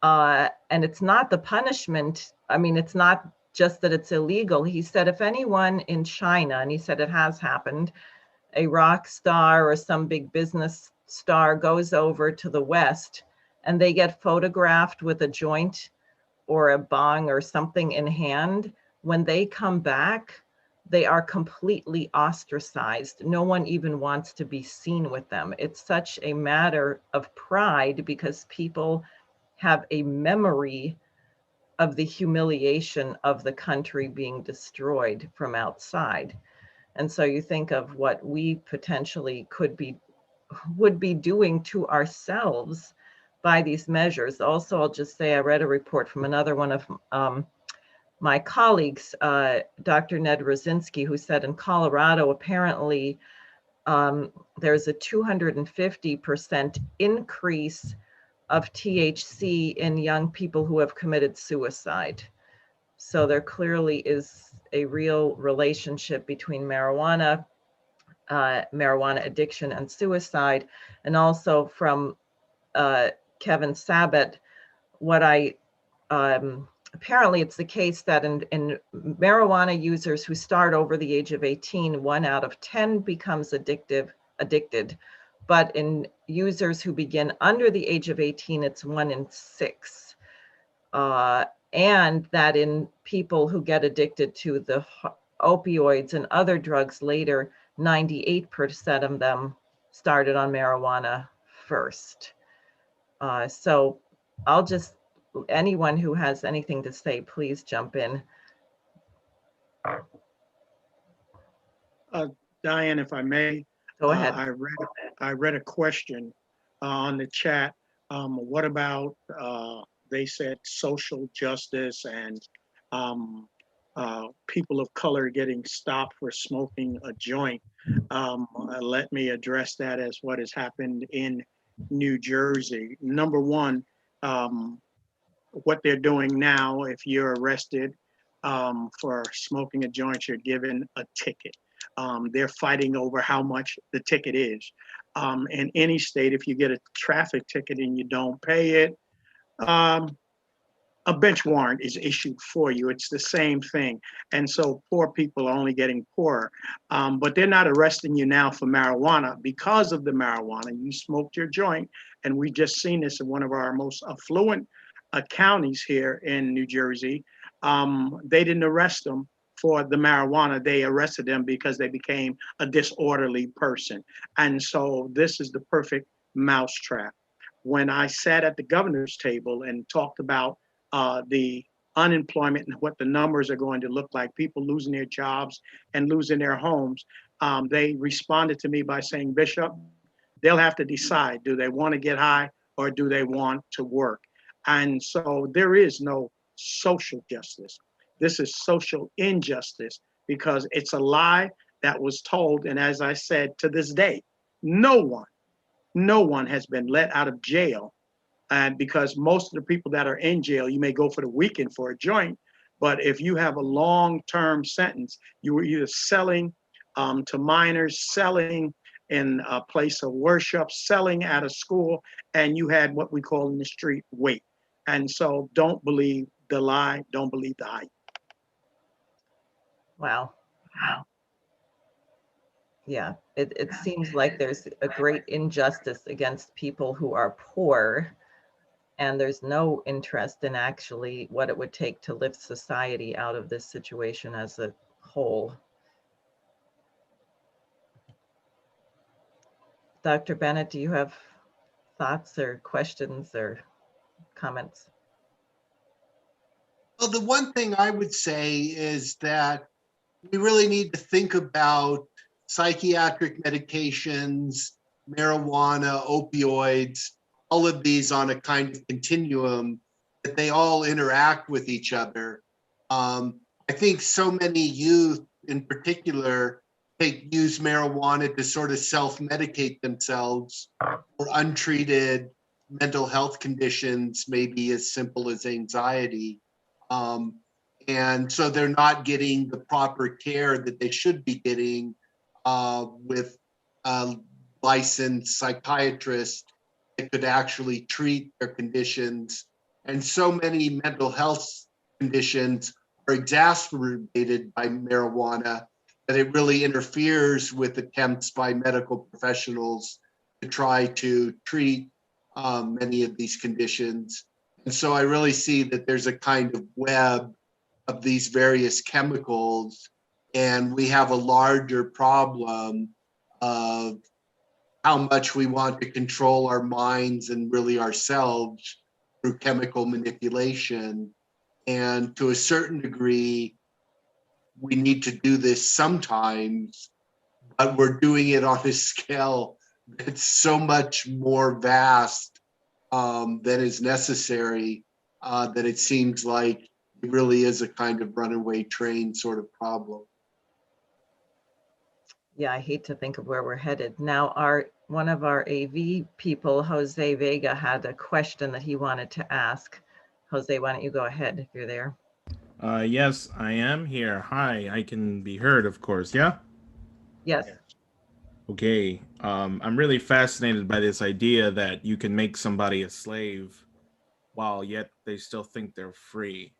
And it's not the punishment. I mean, it's not just that it's illegal. He said, if anyone in China, and he said it has happened, a rock star or some big business star goes over to the West and they get photographed with a joint or a bong or something in hand, when they come back, they are completely ostracized. No one even wants to be seen with them. It's such a matter of pride because people have a memory of the humiliation of the country being destroyed from outside. And so you think of what we potentially would be doing to ourselves by these measures. Also, I'll just say I read a report from another one of my colleagues, Dr. Ned Rosinski, who said in Colorado, apparently there's a 250% increase of THC in young people who have committed suicide. So there clearly is a real relationship between marijuana addiction and suicide. And also from Kevin Sabat, apparently it's the case that in marijuana users who start over the age of 18, 1 out of 10 becomes addicted. But in users who begin under the age of 18, it's 1 in 6. And that in people who get addicted to the opioids and other drugs later, 98% of them started on marijuana first. So anyone who has anything to say, please jump in. Diane, if I may. Go ahead. I read a question on the chat. What about, they said social justice and people of color getting stopped for smoking a joint. Let me address that as what has happened in New Jersey. Number one, what they're doing now, if you're arrested for smoking a joint, you're given a ticket. They're fighting over how much the ticket is. In any state, if you get a traffic ticket and you don't pay it, a bench warrant is issued for you. It's the same thing. And so poor people are only getting poorer. But they're not arresting you now for marijuana because of the marijuana. You smoked your joint. And we just seen this in one of our most affluent counties here in New Jersey. They didn't arrest them for the marijuana. They arrested them because they became a disorderly person. And so this is the perfect mousetrap. when I sat at the governor's table and talked about the unemployment and what the numbers are going to look like, people losing their jobs and losing their homes, they responded to me by saying, Bishop, they'll have to decide, do they want to get high or do they want to work? And so there is no social justice. This is social injustice because it's a lie that was told. And as I said, to this day, no one has been let out of jail. And because most of the people that are in jail, you may go for the weekend for a joint, but if you have a long-term sentence, you were either selling to minors, selling in a place of worship, selling at a school, and you had what we call in the street weight. And so don't believe the lie, don't believe the hype. Wow. Yeah, it seems like there's a great injustice against people who are poor, and there's no interest in actually what it would take to lift society out of this situation as a whole. Dr. Bennett, do you have thoughts or questions or comments? Well, the one thing I would say is that we really need to think about psychiatric medications, marijuana, opioids, all of these on a kind of continuum, that they all interact with each other. I think so many youth in particular use marijuana to sort of self-medicate themselves for untreated mental health conditions, maybe as simple as anxiety. And so they're not getting the proper care that they should be getting with a licensed psychiatrist that could actually treat their conditions. And so many mental health conditions are exacerbated by marijuana that it really interferes with attempts by medical professionals to try to treat many of these conditions. And so I really see that there's a kind of web of these various chemicals, and we have a larger problem of how much we want to control our minds and really ourselves through chemical manipulation. And to a certain degree, we need to do this sometimes, but we're doing it on a scale that's so much more vast than is necessary, that it seems like it really is a kind of runaway train sort of problem. Yeah, I hate to think of where we're headed. Now, one of our AV people, Jose Vega, had a question that he wanted to ask. Jose, why don't you go ahead if you're there? Yes, I am here. Hi, I can be heard, of course, yeah? Yes. Okay, I'm really fascinated by this idea that you can make somebody a slave while yet they still think they're free.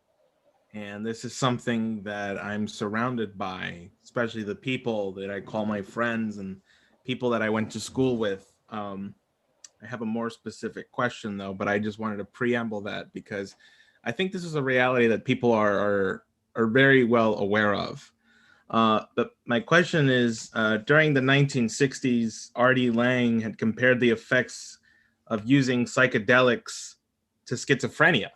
And this is something that I'm surrounded by, especially the people that I call my friends and people that I went to school with. I have a more specific question though, but I just wanted to preamble that because I think this is a reality that people are very well aware of. But my question is, during the 1960s, R.D. Laing had compared the effects of using psychedelics to schizophrenia.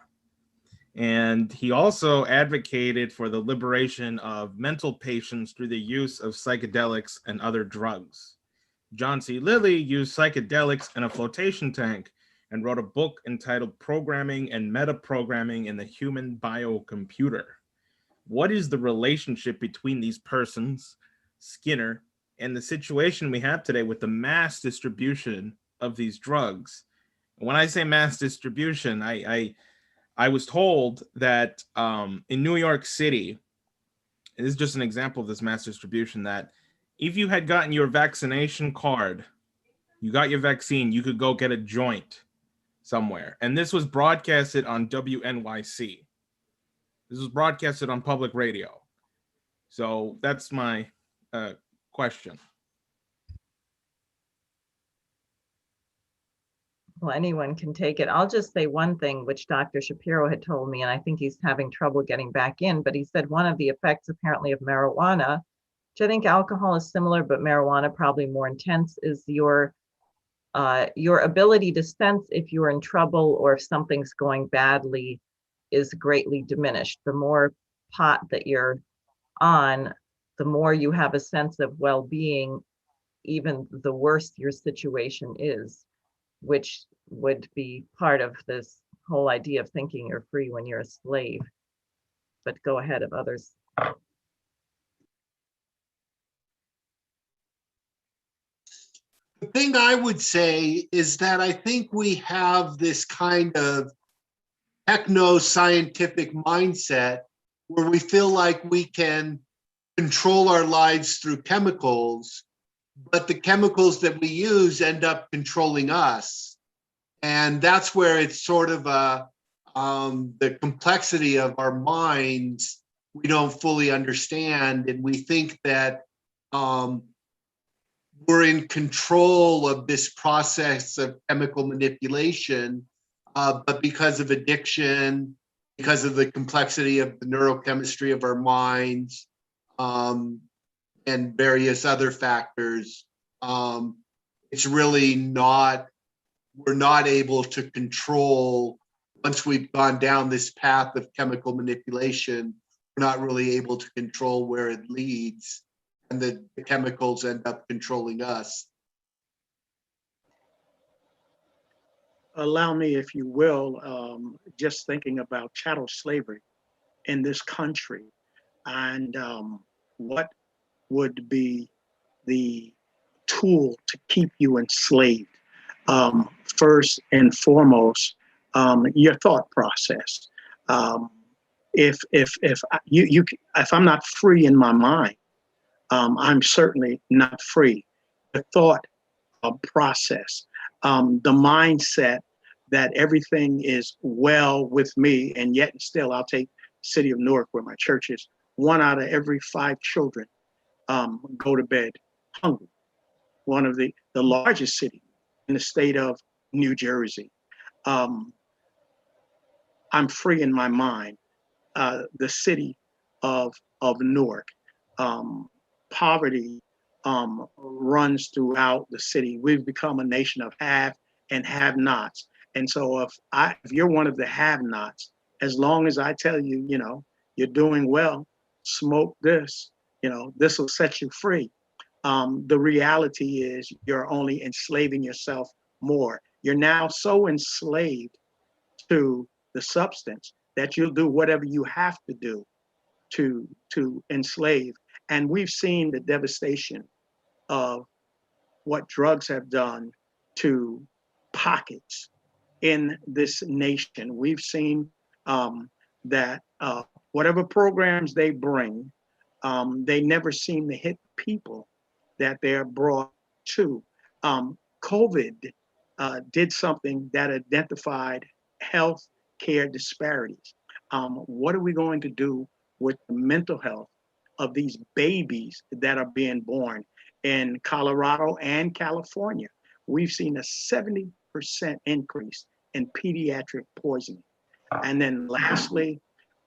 And he also advocated for the liberation of mental patients through the use of psychedelics and other drugs. John C. Lilly used psychedelics in a flotation tank and wrote a book entitled Programming and Metaprogramming in the Human Biocomputer. What is the relationship between these persons, Skinner, and the situation we have today with the mass distribution of these drugs? When I say mass distribution, I was told that in New York City, and this is just an example of this mass distribution, that if you had gotten your vaccination card, you got your vaccine, you could go get a joint somewhere. And this was broadcasted on WNYC. This was broadcasted on public radio. So that's my question. Well, anyone can take it. I'll just say one thing, which Dr. Schapiro had told me, and I think he's having trouble getting back in, but he said one of the effects apparently of marijuana, which I think alcohol is similar, but marijuana probably more intense, is your your ability to sense if you're in trouble or if something's going badly is greatly diminished. The more pot that you're on, the more you have a sense of well-being, even the worse your situation is, which would be part of this whole idea of thinking you're free when you're a slave. But go ahead of others. The thing I would say is that I think we have this kind of techno-scientific mindset where we feel like we can control our lives through chemicals, but the chemicals that we use end up controlling us. And that's where it's sort of the complexity of our minds we don't fully understand. And we think that we're in control of this process of chemical manipulation, but because of addiction, because of the complexity of the neurochemistry of our minds, and various other factors, it's really not, we're not able to control, once we've gone down this path of chemical manipulation, we're not really able to control where it leads, and the chemicals end up controlling us. Allow me, if you will, just thinking about chattel slavery in this country and what would be the tool to keep you enslaved. First and foremost, your thought process. If I'm not free in my mind, I'm certainly not free. The thought process, the mindset that everything is well with me, and yet and still I'll take the city of Newark where my church is. 1 out of every 5 children go to bed hungry. One of the largest city in the state of New Jersey. I'm free in my mind. The city of Newark. Poverty runs throughout the city. We've become a nation of have and have-nots. And so if you're one of the have-nots, as long as I tell you, you're doing well, smoke this, this will set you free. The reality is you're only enslaving yourself more. You're now so enslaved to the substance that you'll do whatever you have to do to enslave. And we've seen the devastation of what drugs have done to pockets in this nation. We've seen that whatever programs they bring, they never seem to hit people that they're brought to. COVID did something that identified health care disparities. What are we going to do with the mental health of these babies that are being born in Colorado and California? We've seen a 70% increase in pediatric poisoning. And then lastly,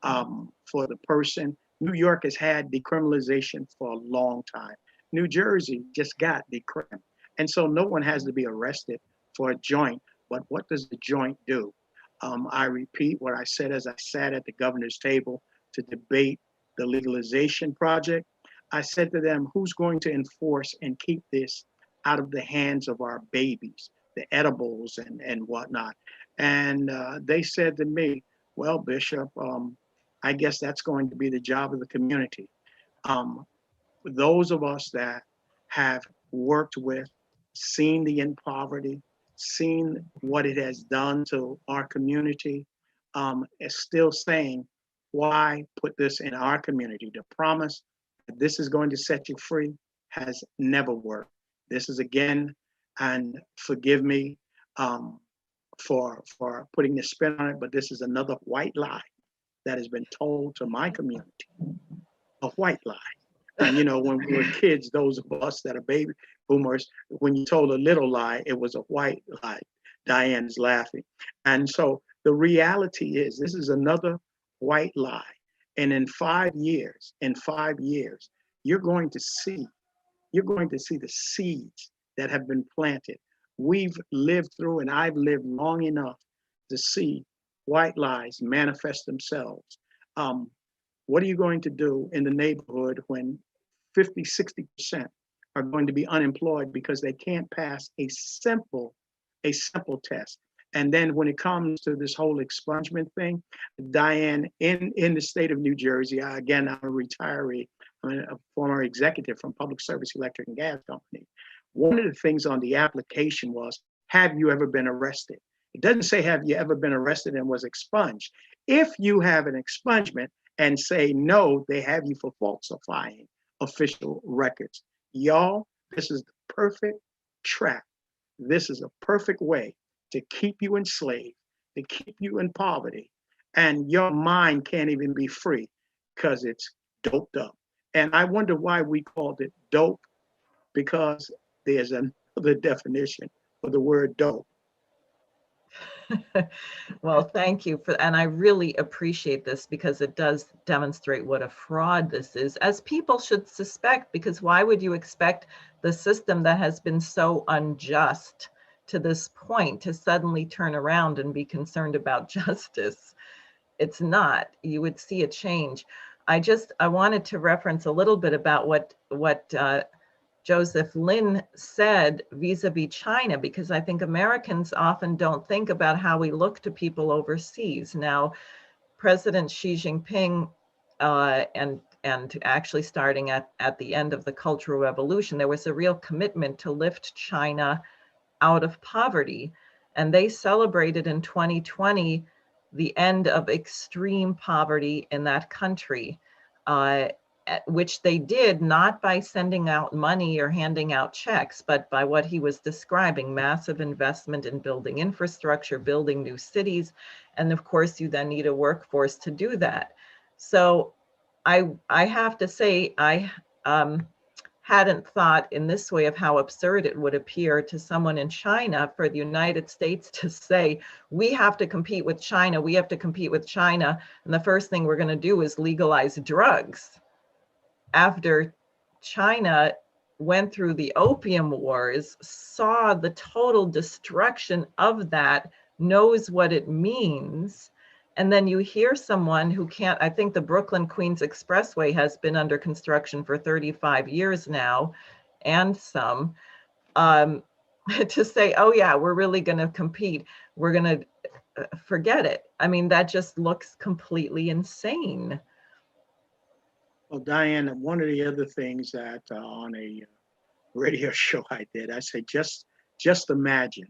for the person, New York has had decriminalization for a long time. New Jersey just got decrim. And so no one has to be arrested for a joint, but what does the joint do? I repeat what I said as I sat at the governor's table to debate the legalization project. I said to them, who's going to enforce and keep this out of the hands of our babies, the edibles and whatnot? And they said to me, well, Bishop, I guess that's going to be the job of the community. Those of us that have worked with, seen the in poverty, seen what it has done to our community, is still saying, why put this in our community? The promise that this is going to set you free has never worked. This is again, and forgive me for putting the spin on it, but this is another white lie that has been told to my community, a white lie. And when we were kids, those of us that are baby boomers, when you told a little lie, it was a white lie. Diane is laughing. And so the reality is this is another white lie. And in 5 years, you're going to see the seeds that have been planted. we've lived through, and I've lived long enough to see white lies manifest themselves. What are you going to do in the neighborhood when 50, 60% are going to be unemployed because they can't pass a simple test? And then when it comes to this whole expungement thing, Diane, in the state of New Jersey, again, I'm a retiree, I'm a former executive from Public Service Electric and Gas Company. One of the things on the application was, have you ever been arrested? It doesn't say, have you ever been arrested and was expunged? If you have an expungement and say no, they have you for falsifying official records. Y'all, this is the perfect trap. This is a perfect way to keep you enslaved, to keep you in poverty, and your mind can't even be free because it's doped up. And I wonder why we called it dope, because there's another definition for the word dope. Well, thank you for, and I really appreciate this because it does demonstrate what a fraud this is, as people should suspect, because why would you expect the system that has been so unjust to this point to suddenly turn around and be concerned about justice? It's not. You would see a change. I wanted to reference a little bit about what Joseph Lin said vis-a-vis China, because I think Americans often don't think about how we look to people overseas. Now, President Xi Jinping, and actually starting at the end of the Cultural Revolution, there was a real commitment to lift China out of poverty. And they celebrated in 2020 the end of extreme poverty in that country, which they did not by sending out money or handing out checks, but by what he was describing, massive investment in building infrastructure, building new cities. And of course, you then need a workforce to do that. So I have to say, I hadn't thought in this way of how absurd it would appear to someone in China for the United States to say, we have to compete with China, we have to compete with China, and the first thing we're going to do is legalize drugs. After China went through the opium wars, saw the total destruction of that, knows what it means. And then you hear someone who can't, I think the Brooklyn Queens Expressway has been under construction for 35 years now, and some, to say, oh yeah, we're really going to compete. We're going to forget it. I mean, that just looks completely insane. Well, Diane, one of the other things that on a radio show I did, I said, just imagine.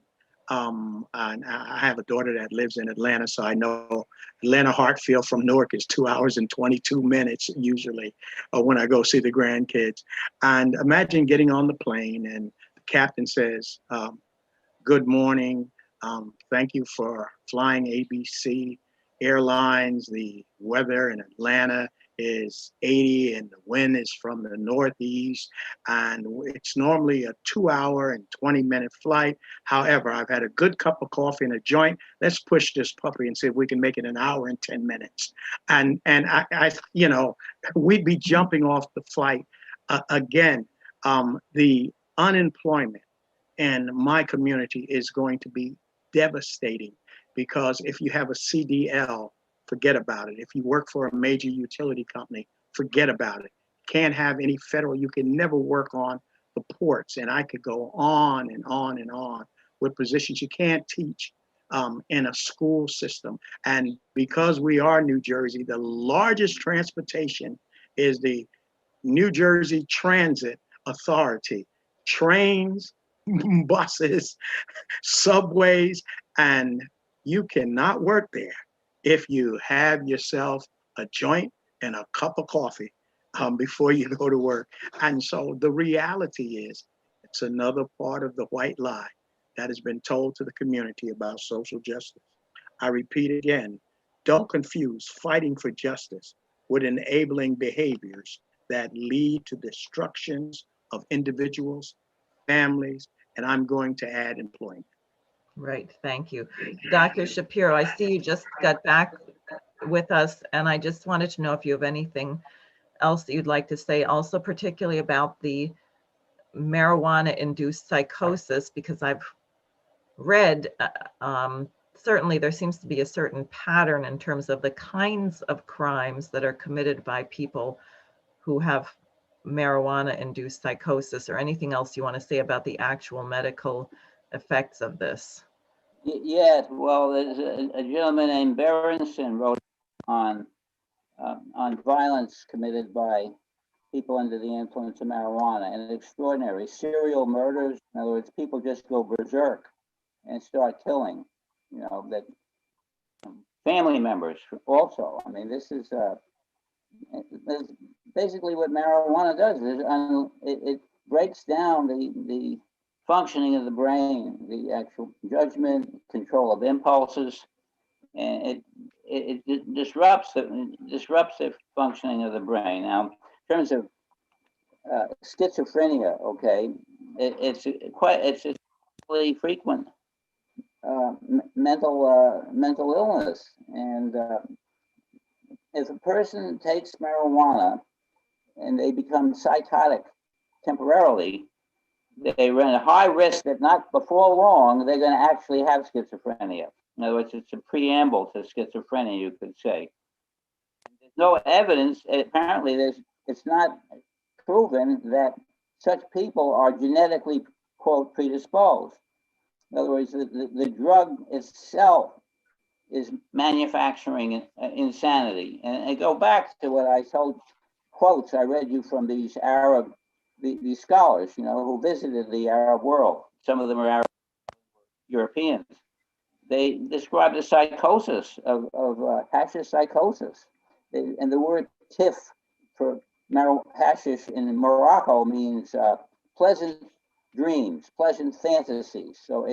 And I have a daughter that lives in Atlanta, so I know Atlanta Hartfield from Newark is 2 hours and 22 minutes usually when I go see the grandkids. And imagine getting on the plane and the captain says, good morning, thank you for flying ABC Airlines. The weather in Atlanta is 80 and the wind is from the northeast, and it's normally a 2 hour and 20-minute flight. However, I've had a good cup of coffee and a joint. Let's push this puppy and see if we can make it an hour and 10 minutes. And I you know, we'd be jumping off the flight. Again, the unemployment in my community is going to be devastating, because if you have a CDL, forget about it. If you work for a major utility company, forget about it. Can't have any federal, you can never work on the ports. And I could go on and on and on with positions you can't teach in a school system. And because we are New Jersey, the largest transportation is the New Jersey Transit Authority. Trains, buses, subways, and you cannot work there if you have yourself a joint and a cup of coffee before you go to work. And so the reality is, it's another part of the white lie that has been told to the community about social justice. I repeat again, don't confuse fighting for justice with enabling behaviors that lead to destructions of individuals, families, and I'm going to add employment. Right, thank you. Dr. Schapiro, I see you just got back with us, and I just wanted to know if you have anything else that you'd like to say, also particularly about the marijuana-induced psychosis, because I've read, certainly there seems to be a certain pattern in terms of the kinds of crimes that are committed by people who have marijuana-induced psychosis, or anything else you want to say about the actual medical effects of this. Yes, well, there's a gentleman named Berenson wrote on violence committed by people under the influence of marijuana, and extraordinary serial murders. In other words, people just go berserk and start killing, that family members also. I mean, this is basically what marijuana does. It breaks down the functioning of the brain, the actual judgment, control of impulses, and it disrupts the functioning of the brain. Now, in terms of schizophrenia, okay, it's really frequent mental illness, and if a person takes marijuana and they become psychotic temporarily, they run a high risk that not before long they're going to actually have schizophrenia. In other words, it's a preamble to schizophrenia, you could say. There's no evidence, apparently it's not proven that such people are genetically, quote, predisposed. In other words, the drug itself is manufacturing insanity. And I go back to what I told, quotes I read you from these these scholars, who visited the Arab world. Some of them are Arab Europeans. They describe the psychosis of hashish psychosis. And the word tiff for hashish in Morocco means pleasant dreams, pleasant fantasies. So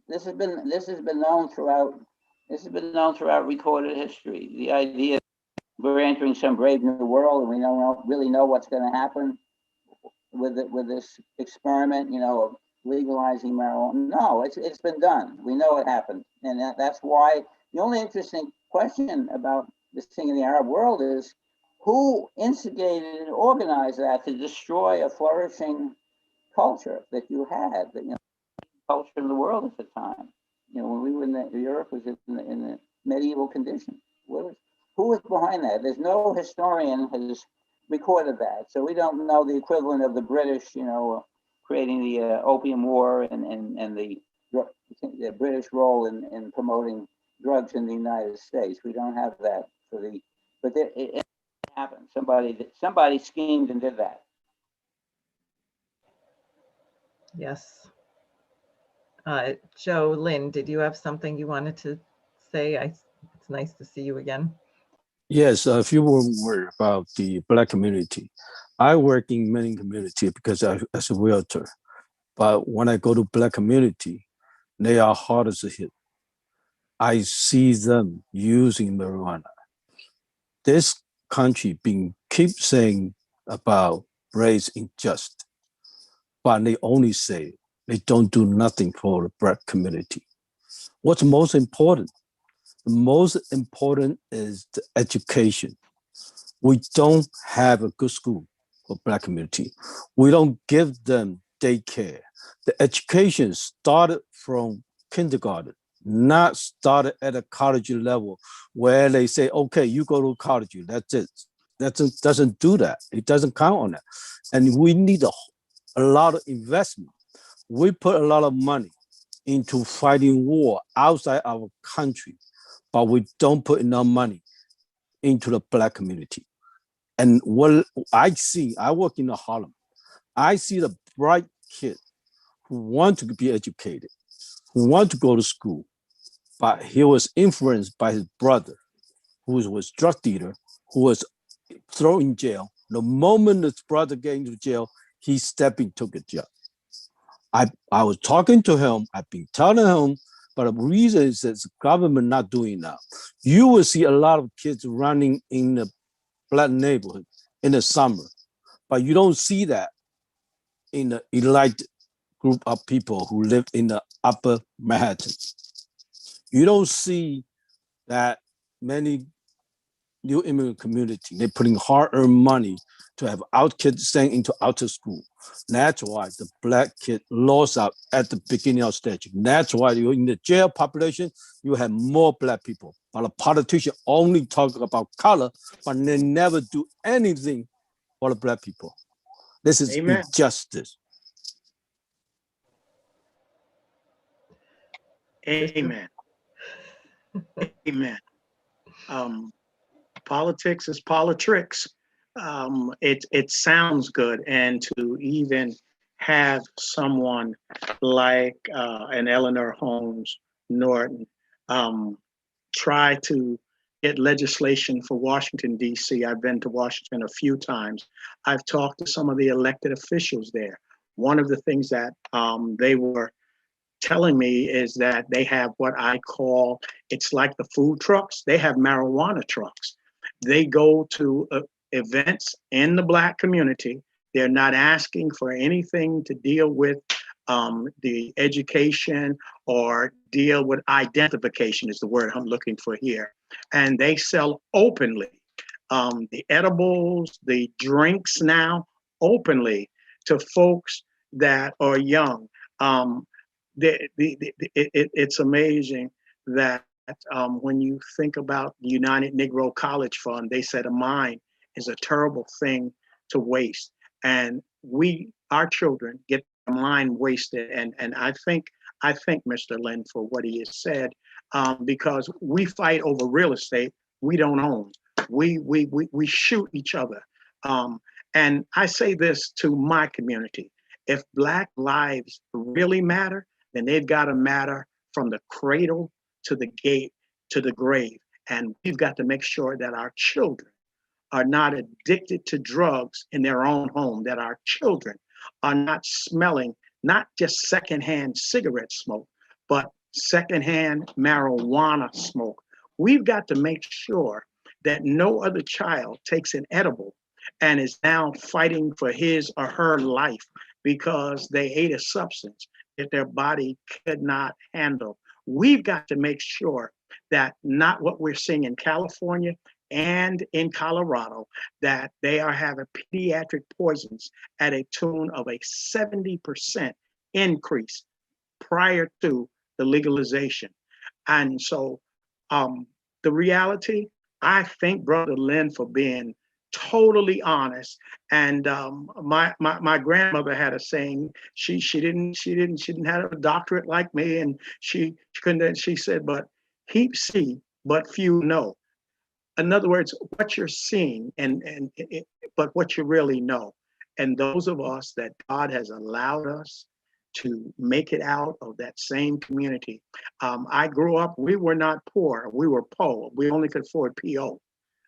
this has been known throughout recorded history. The idea we're entering some brave new world and we don't really know what's going to happen with this experiment, of legalizing marijuana. No, it's been done. We know it happened, and that's why the only interesting question about this thing in the Arab world is who instigated and organized that to destroy a flourishing culture that you had, culture in the world at the time. When we were Europe was in the medieval condition. Who was behind that? There's no historian has recorded that, so we don't know the equivalent of the British, creating the Opium War and the British role in promoting drugs in the United States. We don't have that but it happened. Somebody schemed and did that. Yes. Joe, Lynn, did you have something you wanted to say? It's nice to see you again. Yes, a few more words about the Black community. I work in many communities because as a realtor, but when I go to Black community, they are hardest to hit. I see them using marijuana. This country keep saying about race injustice, but they only say they don't do nothing for the Black community. What's most important? The most important is the education. We don't have a good school for Black community. We don't give them daycare. The education started from kindergarten, not started at a college level where they say, okay, you go to college, that's it. That doesn't do that. It doesn't count on that. And we need a lot of investment. We put a lot of money into fighting war outside our country, but we don't put enough money into the Black community. And what I see, I work in Harlem. I see the bright kid who want to be educated, who want to go to school, but he was influenced by his brother, who was a drug dealer, who was thrown in jail. The moment his brother get into jail, he stepped into the jail. I was talking to him, I've been telling him, but the reason is that the government not doing enough. You will see a lot of kids running in the Black neighborhood in the summer, but you don't see that in the elite group of people who live in the upper Manhattan. You don't see that many new immigrant community. They're putting hard-earned money to have out kids staying into outer school. That's why the black kid lost out at the beginning of stage. That's why you're in the jail population, you have more black people. But the politicians only talk about color, but they never do anything for the black people. This is Amen. injustice. Amen. Amen. Politics is politricks. It sounds good, and to even have someone like an Eleanor Holmes Norton try to get legislation for Washington, D.C. I've been to Washington a few times. I've talked to some of the elected officials there. One of the things that they were telling me is that they have what I call, it's like the food trucks. They have marijuana trucks. They go to events in the Black community. They're not asking for anything to deal with the education or deal with identification is the word I'm looking for here. And they sell openly the edibles, the drinks now openly to folks that are young. It's amazing that when you think about the United Negro College Fund, they said a mine is a terrible thing to waste. And our children get their mine wasted. And I thank Mr. Lynn for what he has said, because we fight over real estate we don't own. We shoot each other. And I say this to my community. If Black lives really matter, then they've got to matter from the cradle to the gate to the grave. And we've got to make sure that our children are not addicted to drugs in their own home, that our children are not smelling not just secondhand cigarette smoke, but secondhand marijuana smoke. We've got to make sure that no other child takes an edible and is now fighting for his or her life because they ate a substance that their body could not handle. We've got to make sure that not what we're seeing in California and in Colorado, that they are having pediatric poisons at a tune of a 70% increase prior to the legalization. And so the reality, I thank Brother Lynn for being totally honest. And my grandmother had a saying. She didn't have a doctorate like me, and she couldn't. She said, "But heap see, but few know." In other words, what you're seeing, but what you really know. And those of us that God has allowed us to make it out of that same community. I grew up. We were not poor. We were poor. We only could afford PO.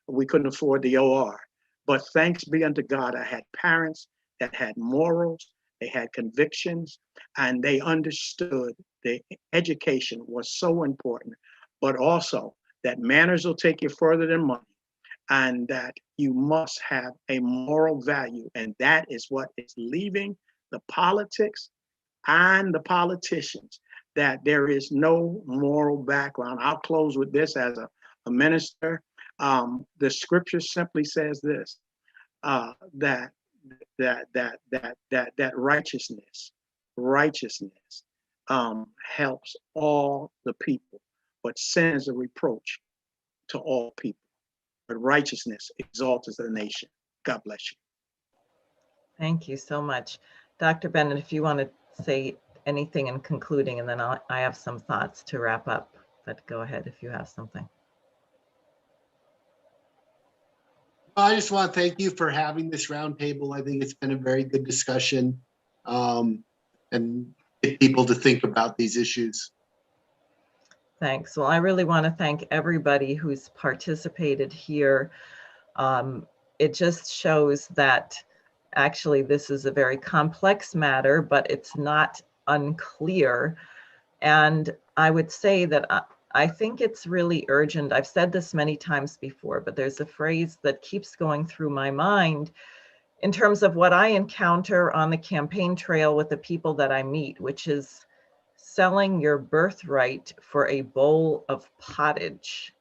We couldn't afford the OR. But thanks be unto God, I had parents that had morals, they had convictions, and they understood the education was so important, but also that manners will take you further than money, and that you must have a moral value. And that is what is leaving the politics and the politicians, that there is no moral background. I'll close with this as a minister. The scripture simply says this, that righteousness helps all the people, but sin is a reproach to all people. But righteousness exalts the nation. God bless you. Thank you so much. Dr. Bennett, if you want to say anything in concluding, and then I have some thoughts to wrap up, but go ahead if you have something. I just want to thank you for having this roundtable. I think it's been a very good discussion, and get people to think about these issues. Thanks. Well, I really want to thank everybody who's participated here. It just shows that actually this is a very complex matter, but it's not unclear. And I would say that I think it's really urgent. I've said this many times before, but there's a phrase that keeps going through my mind in terms of what I encounter on the campaign trail with the people that I meet, which is selling your birthright for a bowl of pottage.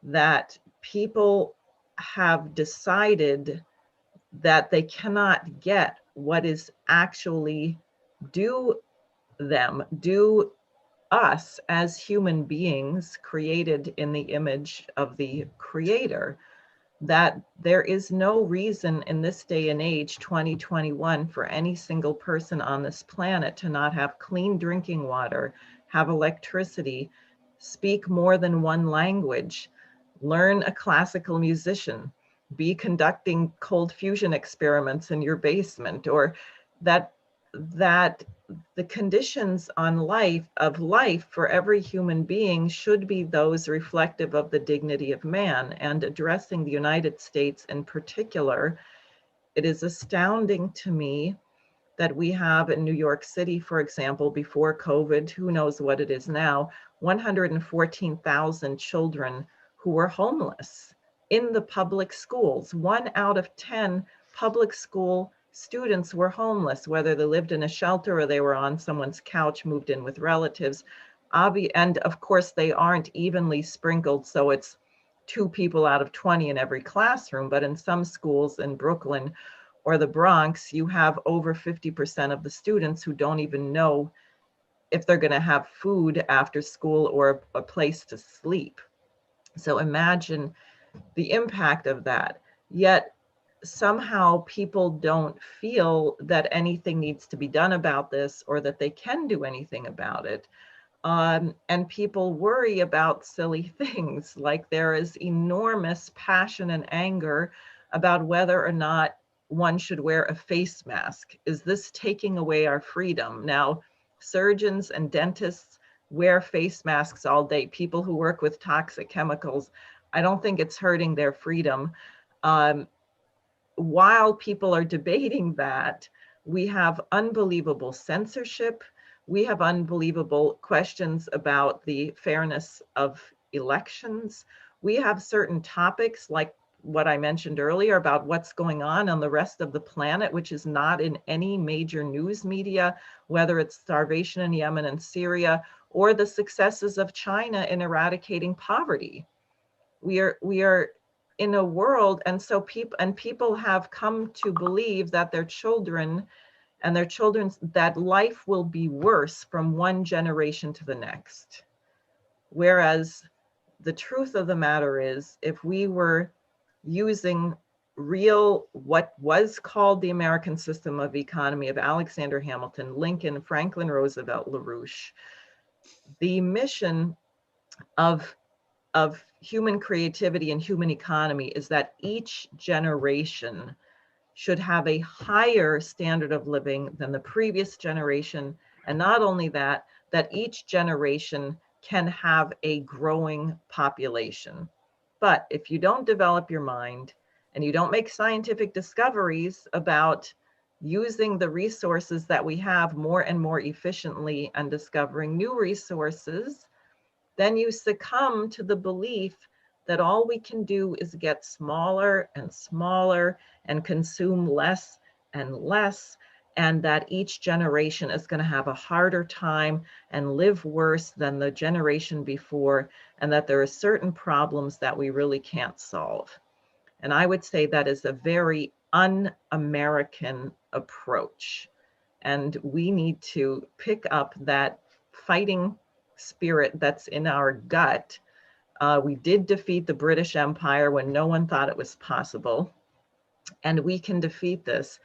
That people have decided that they cannot get what is actually due them, due us as human beings created in the image of the Creator, that there is no reason in this day and age, 2021, for any single person on this planet to not have clean drinking water, have electricity, speak more than one language, learn a classical musician, be conducting cold fusion experiments in your basement, or that the conditions on life for every human being should be those reflective of the dignity of man. And addressing the United States in particular, it is astounding to me that we have in New York City, for example, before COVID, who knows what it is now, 114,000 children who were homeless in the public schools. 1 out of 10 public school students were homeless, whether they lived in a shelter or they were on someone's couch, moved in with relatives. And of course, they aren't evenly sprinkled, so it's 2 people out of 20 in every classroom. But in some schools in Brooklyn or the Bronx, you have over 50% of the students who don't even know if they're going to have food after school or a place to sleep. So imagine the impact of that. Yet somehow people don't feel that anything needs to be done about this or that they can do anything about it. And people worry about silly things, like there is enormous passion and anger about whether or not one should wear a face mask. Is this taking away our freedom? Now, surgeons and dentists wear face masks all day. People who work with toxic chemicals, I don't think it's hurting their freedom. While people are debating that, we have unbelievable censorship. We have unbelievable questions about the fairness of elections. We have certain topics like what I mentioned earlier about what's going on the rest of the planet, which is not in any major news media, whether it's starvation in Yemen and Syria, or the successes of China in eradicating poverty. We are in a world, and so people have come to believe that their children that life will be worse from one generation to the next. Whereas the truth of the matter is, if we were using what was called the American system of economy of Alexander Hamilton, Lincoln, Franklin Roosevelt, LaRouche, the mission of human creativity and human economy is that each generation should have a higher standard of living than the previous generation. And not only that, that each generation can have a growing population. But if you don't develop your mind and you don't make scientific discoveries about using the resources that we have more and more efficiently and discovering new resources, then you succumb to the belief that all we can do is get smaller and smaller and consume less and less, and that each generation is going to have a harder time and live worse than the generation before, and that there are certain problems that we really can't solve. And I would say that is a very un-American approach. And we need to pick up that fighting spirit that's in our gut. We did defeat the British Empire when no one thought it was possible. And we can defeat this.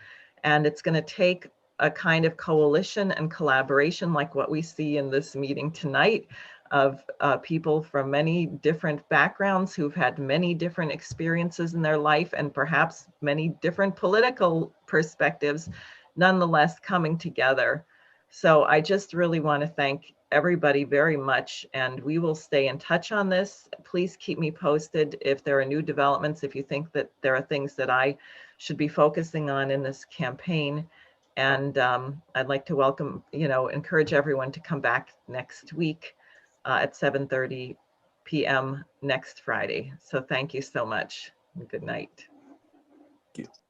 And it's going to take a kind of coalition and collaboration like what we see in this meeting tonight of people from many different backgrounds who've had many different experiences in their life and perhaps many different political perspectives, nonetheless coming together. So I just really want to thank everybody very much, and we will stay in touch on this. Please keep me posted if there are new developments, if you think that there are things that I should be focusing on in this campaign. And I'd like to encourage everyone to come back next week at 7:30 p.m. next Friday. So thank you so much and good night. Thank you.